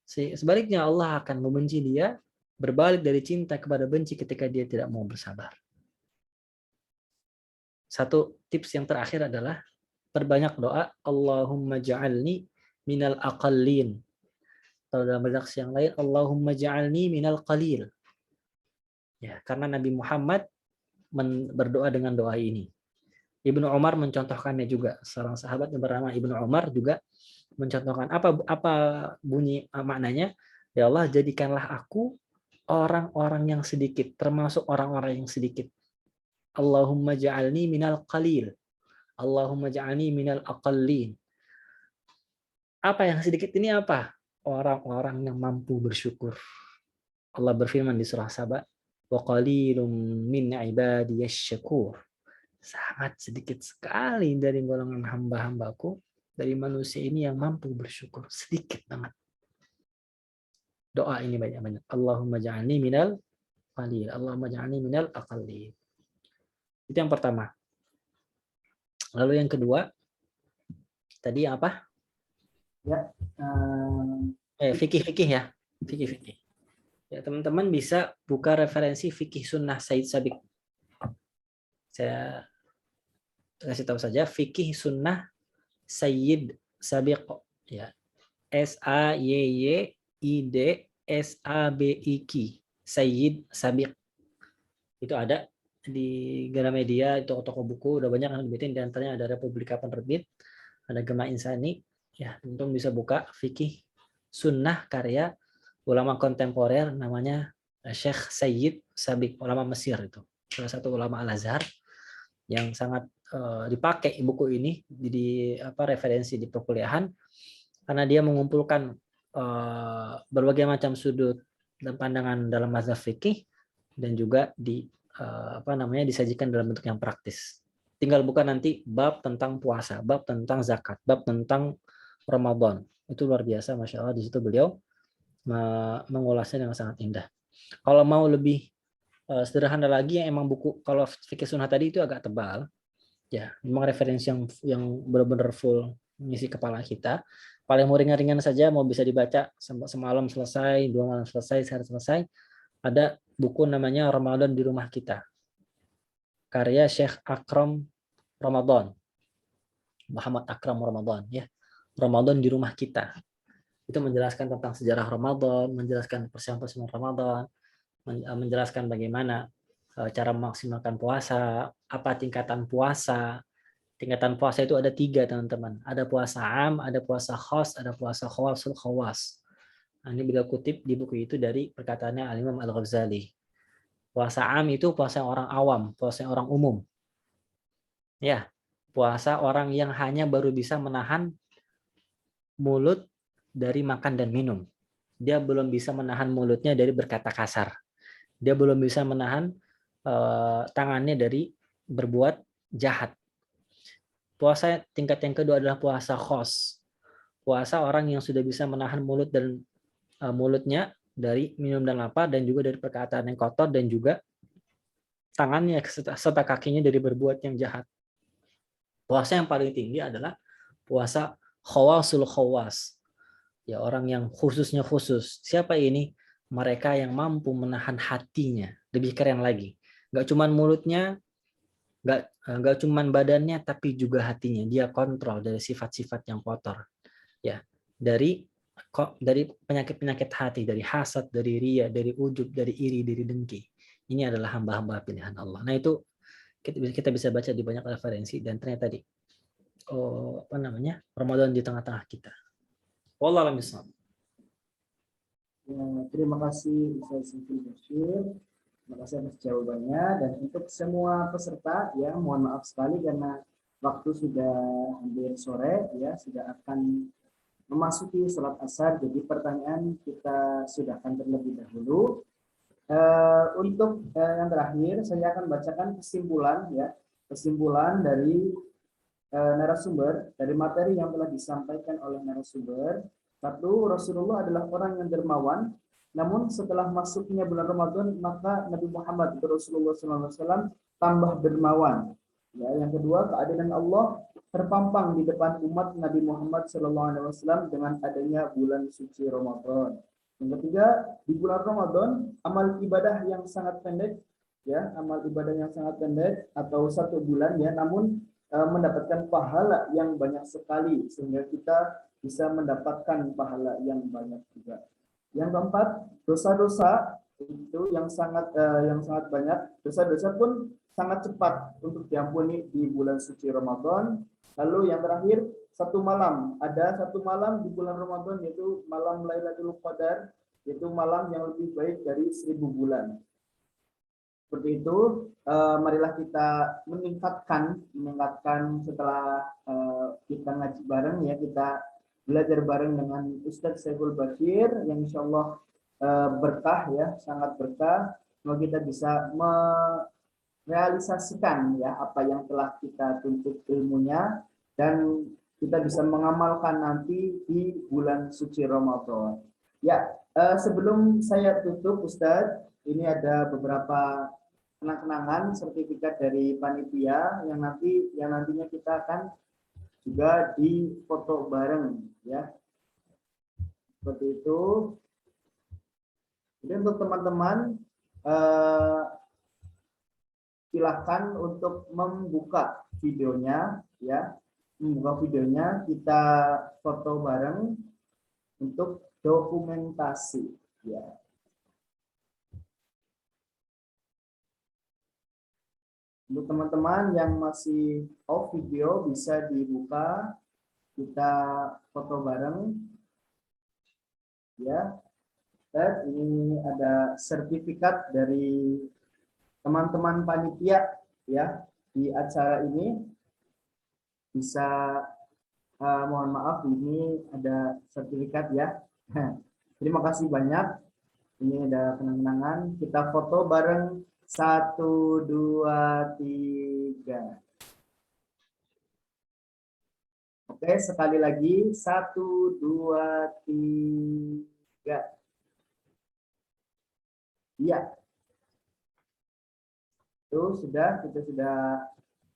Sebaliknya Allah akan membenci dia, berbalik dari cinta kepada benci ketika dia tidak mau bersabar. Satu tips yang terakhir adalah perbanyak doa, Allahumma ja'alni minal aqallin. Atau dalam redaksi yang lain, Allahumma ja'alni minal qalil. Ya, karena Nabi Muhammad berdoa dengan doa ini. Ibnu Umar mencontohkannya juga. Seorang sahabat yang bernama Ibnu Umar juga mencontohkan. Apa bunyi maknanya? Ya Allah, jadikanlah aku orang-orang yang sedikit, termasuk orang-orang yang sedikit. Allahumma ja'alni minal qalil. Allahumma ja'alni minal aqallin. Apa yang sedikit ini apa? Orang-orang yang mampu bersyukur. Allah berfirman di surah Saba, wa qalilum min ibadiyasy syakur. Sangat sedikit sekali dari golongan hamba-hambaku, dari manusia ini yang mampu bersyukur. Sedikit banget. Doa ini banyak-banyak. Allahumma ja'alni minal qalil. Allahumma ja'alni minal aqallin. Itu yang pertama. Lalu yang kedua, tadi apa? Ya. Fikih-fikih ya. Fikih-fikih. Ya, teman-teman bisa buka referensi fikih sunnah Sayyid Sabiq. Saya kasih tahu saja, fikih sunnah Sayyid Sabiq, ya. SAYYID Sayyid Sabiq. Itu ada di Gramedia, itu toko buku, udah banyak yang dibikin, di antaranya ada Republika Penerbit, ada Gema Insani. Ya, teman-teman bisa buka fikih sunnah karya ulama kontemporer namanya Syekh Sayyid Sabiq, ulama Mesir itu. Salah satu ulama Al-Azhar yang sangat dipakai buku ini di referensi di perkuliahan, karena dia mengumpulkan berbagai macam sudut dan pandangan dalam mazhab fikih, dan juga disajikan dalam bentuk yang praktis. Tinggal buka nanti bab tentang puasa, bab tentang zakat, bab tentang Ramadan. Itu luar biasa, Masya Allah. Di situ beliau mengulasnya dengan sangat indah. Kalau mau lebih sederhana lagi, yang emang buku, kalau fikih sunnah tadi itu agak tebal, ya memang referensi yang benar-benar full mengisi kepala kita. Paling mau ringan-ringan saja, mau bisa dibaca semalam selesai, 2 malam selesai, sehari selesai. Ada buku namanya Ramadan di Rumah Kita, karya Syekh Akram Ramadan, Muhammad Akram Ramadan, ya. Ramadan di Rumah Kita. Itu menjelaskan tentang sejarah Ramadan, menjelaskan persiapan Ramadan, menjelaskan bagaimana cara memaksimalkan puasa, apa tingkatan puasa. Tingkatan puasa itu ada 3, teman-teman. Ada puasa am, ada puasa khas, ada puasa khawasul khawas. Nah, ini beliau kutip di buku itu dari perkataannya Al-Imam Al-Ghazali. Puasa am itu puasa orang awam, puasa orang umum. Ya, puasa orang yang hanya baru bisa menahan mulut dari makan dan minum. Dia belum bisa menahan mulutnya dari berkata kasar. Dia belum bisa menahan tangannya dari berbuat jahat. Puasa tingkat yang kedua adalah puasa khos. Puasa orang yang sudah bisa menahan mulut dan mulutnya dari minum dan lapar, dan juga dari perkataan yang kotor, dan juga tangannya serta kakinya dari berbuat yang jahat. Puasa yang paling tinggi adalah puasa khawasul khawas. Ya, orang yang khususnya khusus. Siapa ini? Mereka yang mampu menahan hatinya. Lebih keren lagi. Gak cuman mulutnya, gak cuman badannya, tapi juga hatinya. Dia kontrol dari sifat-sifat yang kotor. Ya, dari penyakit-penyakit hati, dari hasad, dari ria, dari ujub, dari iri, dari dengki. Ini adalah hamba-hamba pilihan Allah. Nah, itu kita bisa baca di banyak referensi, dan ternyata Ramadan di tengah-tengah kita. Wallahu a'lam bishawab. Ya, terima kasih Ustaz Sifil Bashir. Terima kasih atas jawabannya, dan untuk semua peserta ya mohon maaf sekali karena waktu sudah hampir sore ya, sudah akan memasuki sholat asar, jadi pertanyaan kita sudahkan terlebih dahulu. Untuk yang terakhir saya akan bacakan kesimpulan dari narasumber dari materi yang telah disampaikan oleh narasumber. Satu, Rasulullah adalah orang yang dermawan, namun setelah masuknya bulan Ramadan maka Nabi Muhammad Rasulullah SAW tambah dermawan. Ya, yang kedua, keadilan Allah terpampang di depan umat Nabi Muhammad SAW dengan adanya bulan suci Ramadan. Yang ketiga, di bulan Ramadan amal ibadah yang sangat pendek, ya, amal ibadah yang sangat pendek atau 1 bulan ya, namun mendapatkan pahala yang banyak sekali sehingga kita bisa mendapatkan pahala yang banyak juga. Yang keempat, dosa-dosa itu yang sangat banyak. Dosa-dosa pun sangat cepat untuk diampuni di bulan suci Ramadan. Lalu yang terakhir, ada satu malam di bulan Ramadan, yaitu malam Lailatul Qadar, yaitu malam yang lebih baik dari 1000 bulan. Seperti itu, marilah kita meningkatkan setelah kita ngaji bareng ya, kita belajar bareng dengan Ustadz Saiful Bashir yang insya Allah berkah ya, sangat berkah. Semoga kita bisa merealisasikan ya apa yang telah kita tuntut ilmunya, dan kita bisa mengamalkan nanti di bulan suci Ramadan. Ya, sebelum saya tutup Ustadz, ini ada beberapa kenang-kenangan sertifikat dari panitia yang nantinya kita akan juga di foto bareng ya. Seperti itu. Jadi untuk teman-teman silakan untuk membuka videonya ya. Kita foto bareng untuk dokumentasi ya. Untuk teman-teman yang masih off video bisa dibuka, kita foto bareng ya. Dan ini ada sertifikat dari teman-teman panitia ya di acara ini. Bisa mohon maaf, ini ada sertifikat ya. Terima kasih banyak. Ini ada kenang-kenangan. Kita foto bareng. 1, 2, 3. Oke, sekali lagi. 1, 2, 3. Iya. Itu kita sudah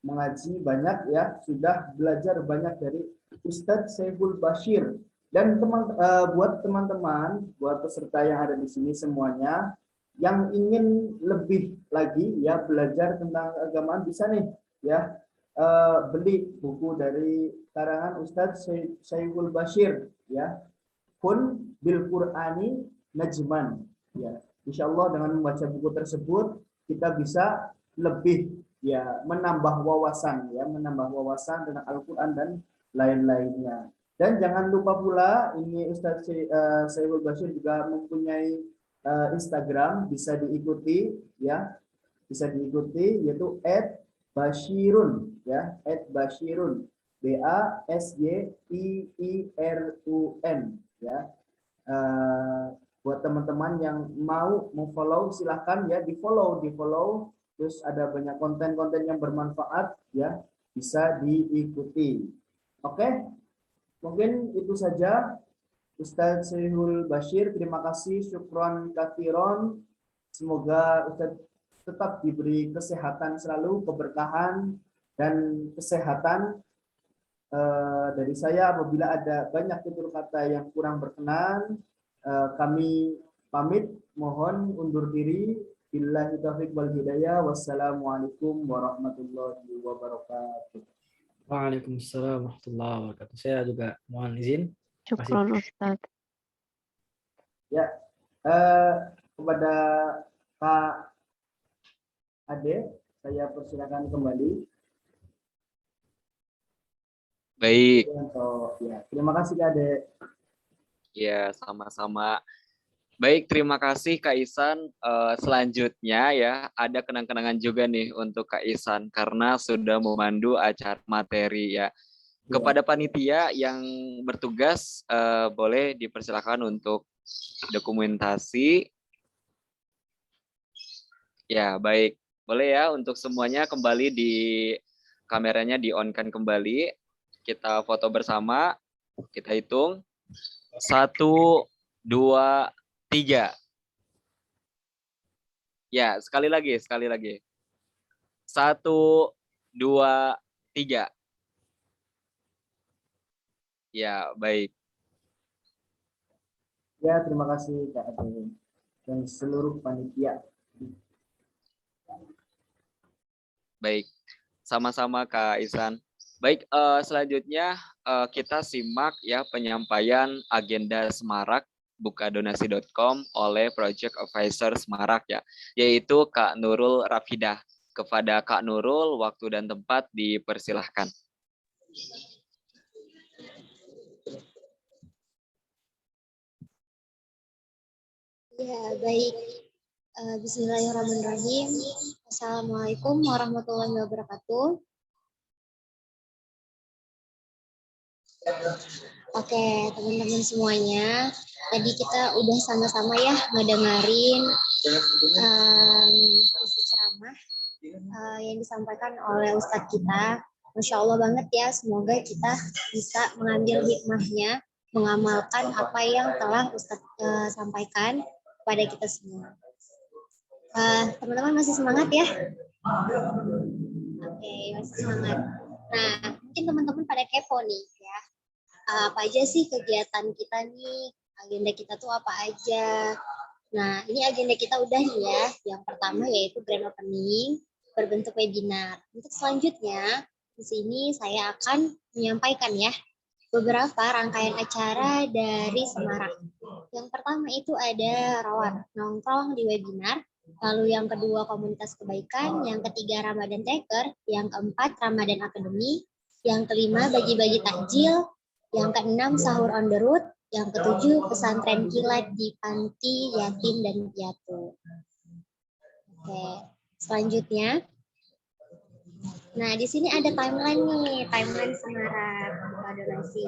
mengaji banyak ya, sudah belajar banyak dari Ustadz Saiful Bashir. Dan buat teman-teman, buat peserta yang ada di sini semuanya, yang ingin lebih lagi ya belajar tentang keagamaan, bisa nih ya beli buku dari karangan Ustadz Saiful Bashir ya, Kun bil Qur'ani Najman ya. Insyaallah dengan membaca buku tersebut kita bisa lebih ya menambah wawasan tentang Al-Qur'an dan lain-lainnya. Dan jangan lupa pula ini Ustadz Saiful Bashir juga mempunyai Instagram bisa diikuti ya, bisa diikuti yaitu @basyirun ya, @basyirun, BASYIIRUN ya. Buat teman-teman yang mau follow silahkan ya, di follow, terus ada banyak konten-konten yang bermanfaat ya, bisa diikuti. Oke, mungkin itu saja. Ustadz Syekhul Bashir, terima kasih, syukron katsiron. Semoga Ustadz tetap diberi kesehatan selalu, keberkahan dan kesehatan. Dari saya, apabila ada banyak tutur kata yang kurang berkenan, kami pamit, mohon undur diri. Billahi taufiq wal hidayah. Wassalamualaikum warahmatullahi wabarakatuh. Waalaikumsalam warahmatullahi wabarakatuh. Saya juga mohon izin. Syukron Ustaz. Ya, kepada Pak Ade, saya persilakan kembali. Baik. Ya, terima kasih Kak Ade. Ya, sama-sama. Baik, terima kasih Kak Ihsan. Selanjutnya ya, ada kenang-kenangan juga nih untuk Kak Ihsan karena sudah memandu acara materi ya. Kepada panitia yang bertugas, boleh dipersilakan untuk dokumentasi. Ya, baik. Boleh ya untuk semuanya kembali di kameranya di-on-kan kembali. Kita foto bersama. Kita hitung. 1, 2, 3. Ya, sekali lagi. 1, 2, 3. Ya, baik. Ya, terima kasih Kak Ade dan seluruh panitia. Baik. Sama-sama Kak Ihsan. Baik, selanjutnya kita simak ya penyampaian agenda Semarak bukadonasi.com oleh Project Advisor Semarak ya, yaitu Kak Nurul Rafidah. Kepada Kak Nurul, waktu dan tempat dipersilahkan. Ya, baik. Bismillahirrahmanirrahim. Assalamualaikum warahmatullahi wabarakatuh. Oke, teman-teman semuanya. Tadi kita udah sama-sama ya ngedengerin isi ceramah yang disampaikan oleh Ustadz kita. Masya Allah banget ya. Semoga kita bisa mengambil hikmahnya, mengamalkan apa yang telah Ustadz sampaikan kepada kita semua. Teman-teman masih semangat ya? Oke, masih semangat. Nah, mungkin teman-teman pada kepo nih ya. Apa aja sih kegiatan kita nih? Agenda kita tuh apa aja? Nah, ini agenda kita udah nih ya. Yang pertama yaitu grand opening berbentuk webinar. Untuk selanjutnya, di sini saya akan menyampaikan ya beberapa rangkaian acara dari Semarang. Yang pertama itu ada rawat nongkrong di webinar, lalu yang kedua komunitas kebaikan, yang ketiga Ramadan Taker, yang keempat Ramadan Academy, yang kelima bagi-bagi takjil, yang keenam sahur on the road, yang ketujuh pesantren kilat di panti yatim dan piatu. Oke, selanjutnya. Nah, di sini ada timeline nih, timeline Semarang donasi.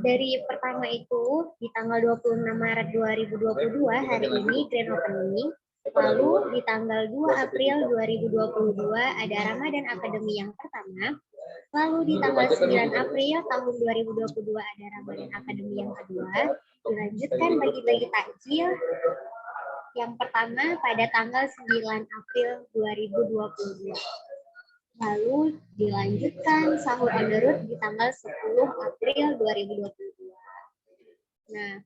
Dari pertama itu di tanggal 26 Maret 2022 hari ini grand opening. Lalu di tanggal 2 April 2022 ada Ramadan Academy yang pertama. Lalu di tanggal 9 April tahun 2022 ada Ramadan Academy yang kedua. Dilanjutkan bagi-bagi takjil yang pertama pada tanggal 9 April 2022. Lalu dilanjutkan sahur on the road di tanggal 10 April 2022. Nah,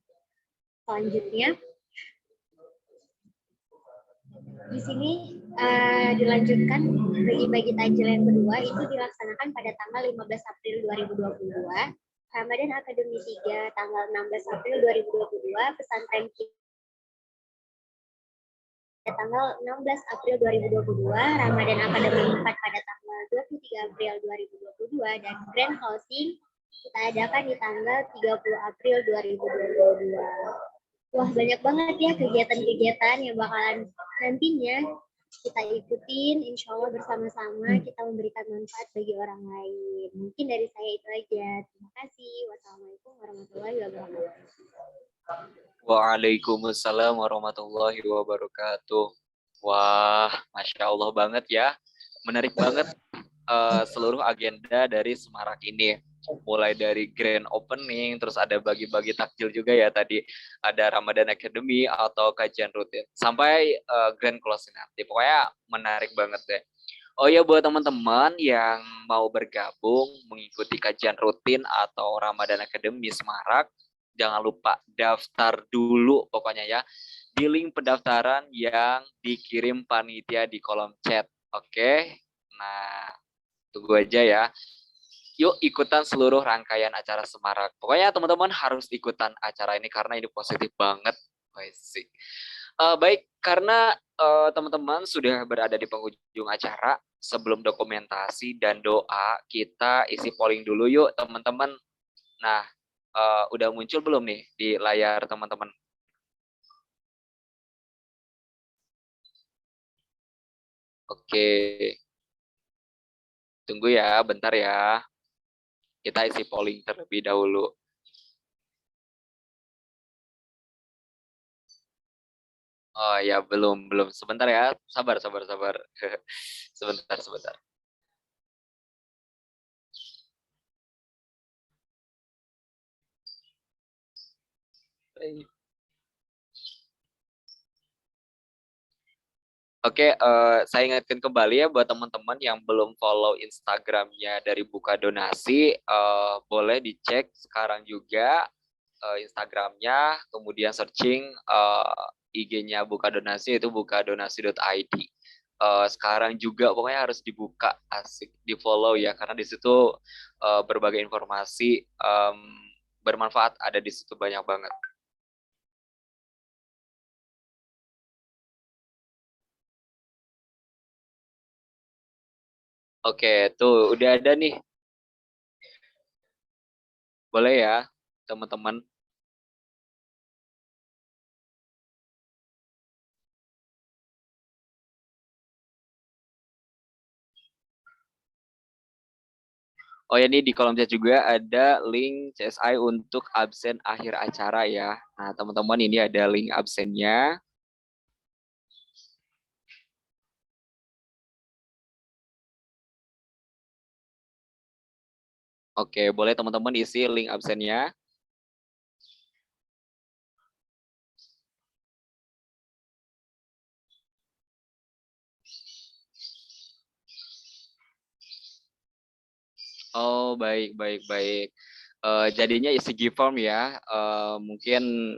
selanjutnya di sini dilanjutkan bagi-bagi takjil yang kedua itu dilaksanakan pada tanggal 15 April 2022. Ramadan Academy 3 tanggal 16 April 2022, pesantren tanggal 16 April 2022, Ramadan Academy 4 pada tanggal 23 April 2022, dan grand closing kita adakan di tanggal 30 April 2022. Wah, banyak banget ya kegiatan-kegiatan yang bakalan nantinya kita ikutin, insya Allah bersama-sama kita memberikan manfaat bagi orang lain. Mungkin dari saya itu aja. Terima kasih. Wassalamualaikum warahmatullahi wabarakatuh. Waalaikumsalam warahmatullahi wabarakatuh. Wah, Masya Allah banget ya. Menarik banget seluruh agenda dari Semarak ini. Mulai dari grand opening, terus ada bagi-bagi takjil juga ya tadi. Ada Ramadan Academy atau kajian rutin. Sampai grand closing nanti. Pokoknya menarik banget deh. Oh ya, buat teman-teman yang mau bergabung mengikuti kajian rutin atau Ramadan Academy Semarak, jangan lupa daftar dulu pokoknya ya di link pendaftaran yang dikirim panitia di kolom chat. Oke. Nah, tunggu aja ya. Yuk ikutan seluruh rangkaian acara Semarak. Pokoknya teman-teman harus ikutan acara ini karena ini positif banget. Basic. Baik, karena teman-teman sudah berada di penghujung acara, sebelum dokumentasi dan doa, kita isi polling dulu yuk teman-teman. Nah, udah muncul belum nih di layar teman-teman? Oke, tunggu ya, bentar ya. Kita isi polling terlebih dahulu. Oh ya, belum. Sebentar ya, sabar. Sebentar. Baik. Oke, saya ingatkan kembali ya buat teman-teman yang belum follow Instagramnya dari Buka Donasi, boleh dicek sekarang juga Instagramnya, kemudian searching IG-nya Buka Donasi, itu bukadonasi.id. Sekarang juga pokoknya harus dibuka, asik, di follow ya, karena di situ berbagai informasi bermanfaat ada di situ banyak banget. Oke, tuh udah ada nih. Boleh ya, teman-teman. Oh ya, nih di kolom chat juga ada link CSI untuk absen akhir acara ya. Nah, teman-teman ini ada link absennya. Oke, boleh teman-teman isi link absennya. Oh, baik. Jadinya isi give form ya. Mungkin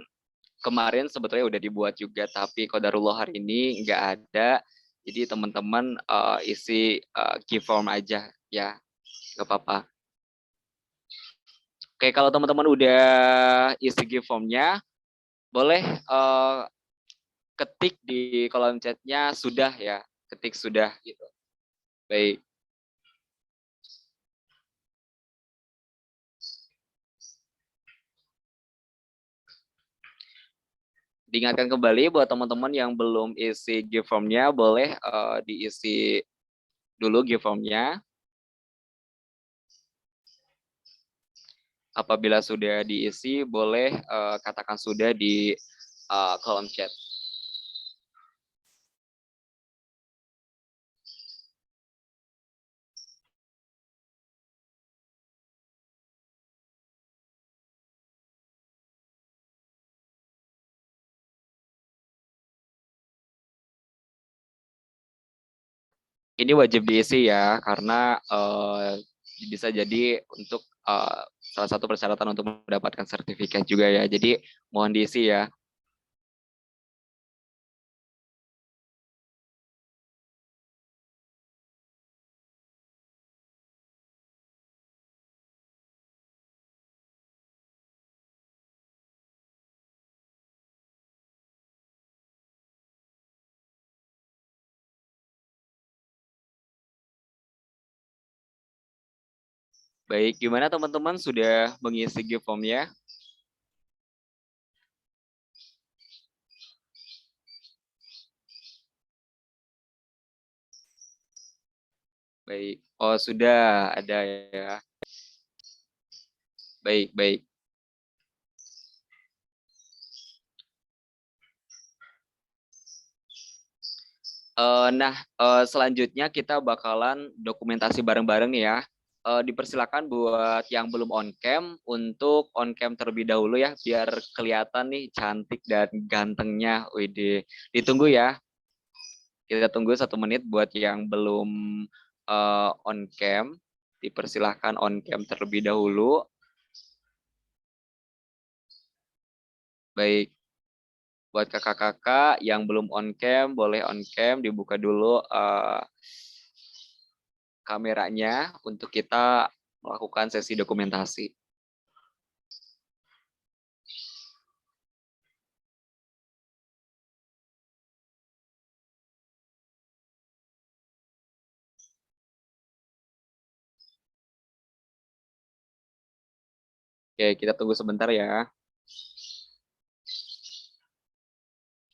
kemarin sebetulnya udah dibuat juga, tapi qadarullah hari ini nggak ada. Jadi teman-teman isi give form aja ya, nggak apa-apa. Oke, kalau teman-teman udah isi give formnya, boleh ketik di kolom chatnya sudah ya, ketik sudah gitu. Baik. Diingatkan kembali buat teman-teman yang belum isi give form-nya, boleh diisi dulu give form-nya. Apabila sudah diisi, boleh katakan sudah di kolom chat. Ini wajib diisi ya, karena bisa jadi untuk salah satu persyaratan untuk mendapatkan sertifikat juga ya. Jadi mohon diisi ya. Baik, gimana teman-teman sudah mengisi give form-nya? Baik. Oh, sudah ada ya. Baik, baik. Selanjutnya kita bakalan dokumentasi bareng-bareng nih ya. Dipersilakan buat yang belum on cam untuk on cam terlebih dahulu ya, biar kelihatan nih cantik dan gantengnya. Widih. Ditunggu ya. Kita tunggu 1 menit buat yang belum on cam. Dipersilahkan on cam terlebih dahulu. Baik. Buat kakak-kakak yang belum on cam, boleh on cam, dibuka dulu kameranya untuk kita melakukan sesi dokumentasi. Oke, kita tunggu sebentar ya.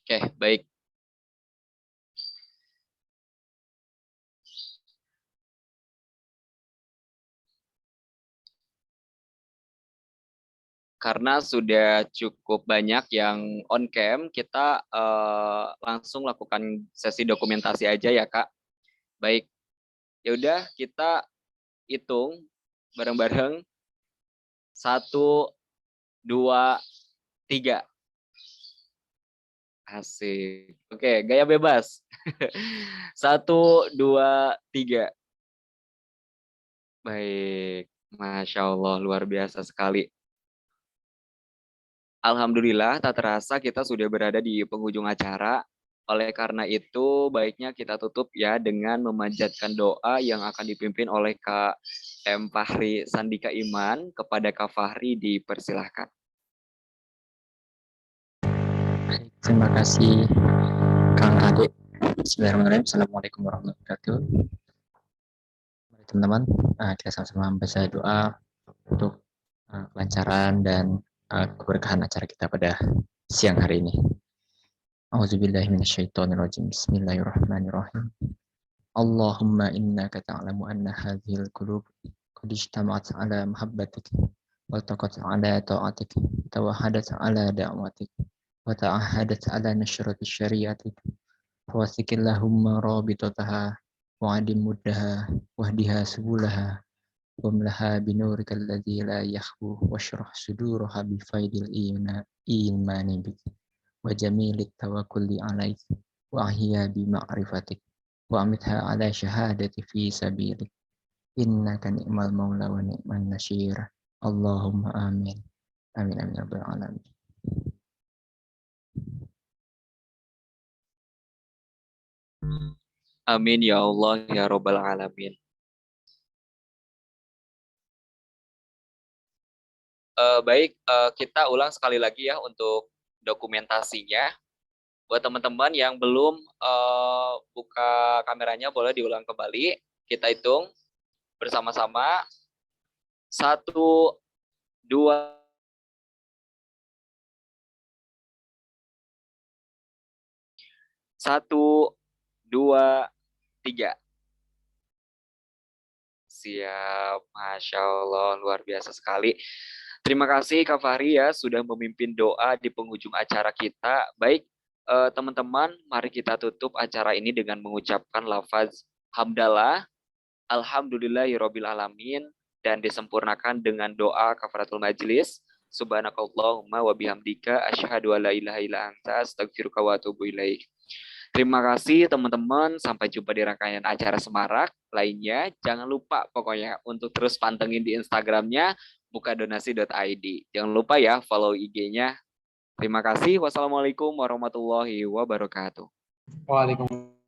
Oke, baik. Karena sudah cukup banyak yang on cam, kita langsung lakukan sesi dokumentasi aja ya, Kak. Baik. Ya udah, kita hitung bareng-bareng. 1, 2, 3. Asik. Oke, gaya bebas. 1, 2, 3. Baik. Masya Allah, luar biasa sekali. Alhamdulillah, tak terasa kita sudah berada di penghujung acara. Oleh karena itu, baiknya kita tutup ya dengan memanjatkan doa yang akan dipimpin oleh Kak M. Fahri Sandika Iman. Kepada Kak Fahri dipersilahkan. Terima kasih Kang Ade. Bismillahirrahmanirrahim. Assalamualaikum warahmatullahi wabarakatuh. Mari teman-teman, kita sama-sama membaca doa untuk kelancaran dan keberkahan acara kita pada siang hari ini. A'udzubillahi minasyaitonirrajim. Bismillahirrahmanirrahim. Allahumma innaka ta'lamu anna hadhil qulub qad ijtama'at 'ala mahabbatik wa taqat 'ala ta'atik tawahadat 'ala da'watik wa ta'ahadat 'ala nashrati syariatik wasikillahumma rabitataha wa'adim muddaha wahdiha subulaha wamlaha binurika alladhi la yakhbu washrah suduraha bifaidil imani bik wa jamilit tawakuli alaik wa ahya bima'rifatik wa amitha ala syahadati fi sabilik innaka ni'mal maula wa ni'man nasyir. Allahumma amin. Amin amin ya rabbal alamin. Amin ya Allah ya Rabbal Alamin. Baik, kita ulang sekali lagi ya untuk dokumentasinya. Buat teman-teman yang belum buka kameranya, boleh diulang kembali. Kita hitung bersama-sama. 1, 2, 1, 2, 3. Siap, Masya Allah, luar biasa sekali. Terima kasih Kak Fahri ya sudah memimpin doa di penghujung acara kita. Baik, teman-teman, mari kita tutup acara ini dengan mengucapkan lafaz hamdalah, alhamdulillahirabbil alamin, dan disempurnakan dengan doa kafaratul majlis. Subhanakallahumma wa bihamdika asyhadu an la ilaha illa anta astaghfiruka wa atubu ilaik. Terima kasih teman-teman, sampai jumpa di rangkaian acara Semarak lainnya. Jangan lupa pokoknya untuk terus pantengin di Instagramnya bukadonasi.id. Jangan lupa ya follow IG-nya. Terima kasih. Wassalamualaikum warahmatullahi wabarakatuh. Waalaikumsalam.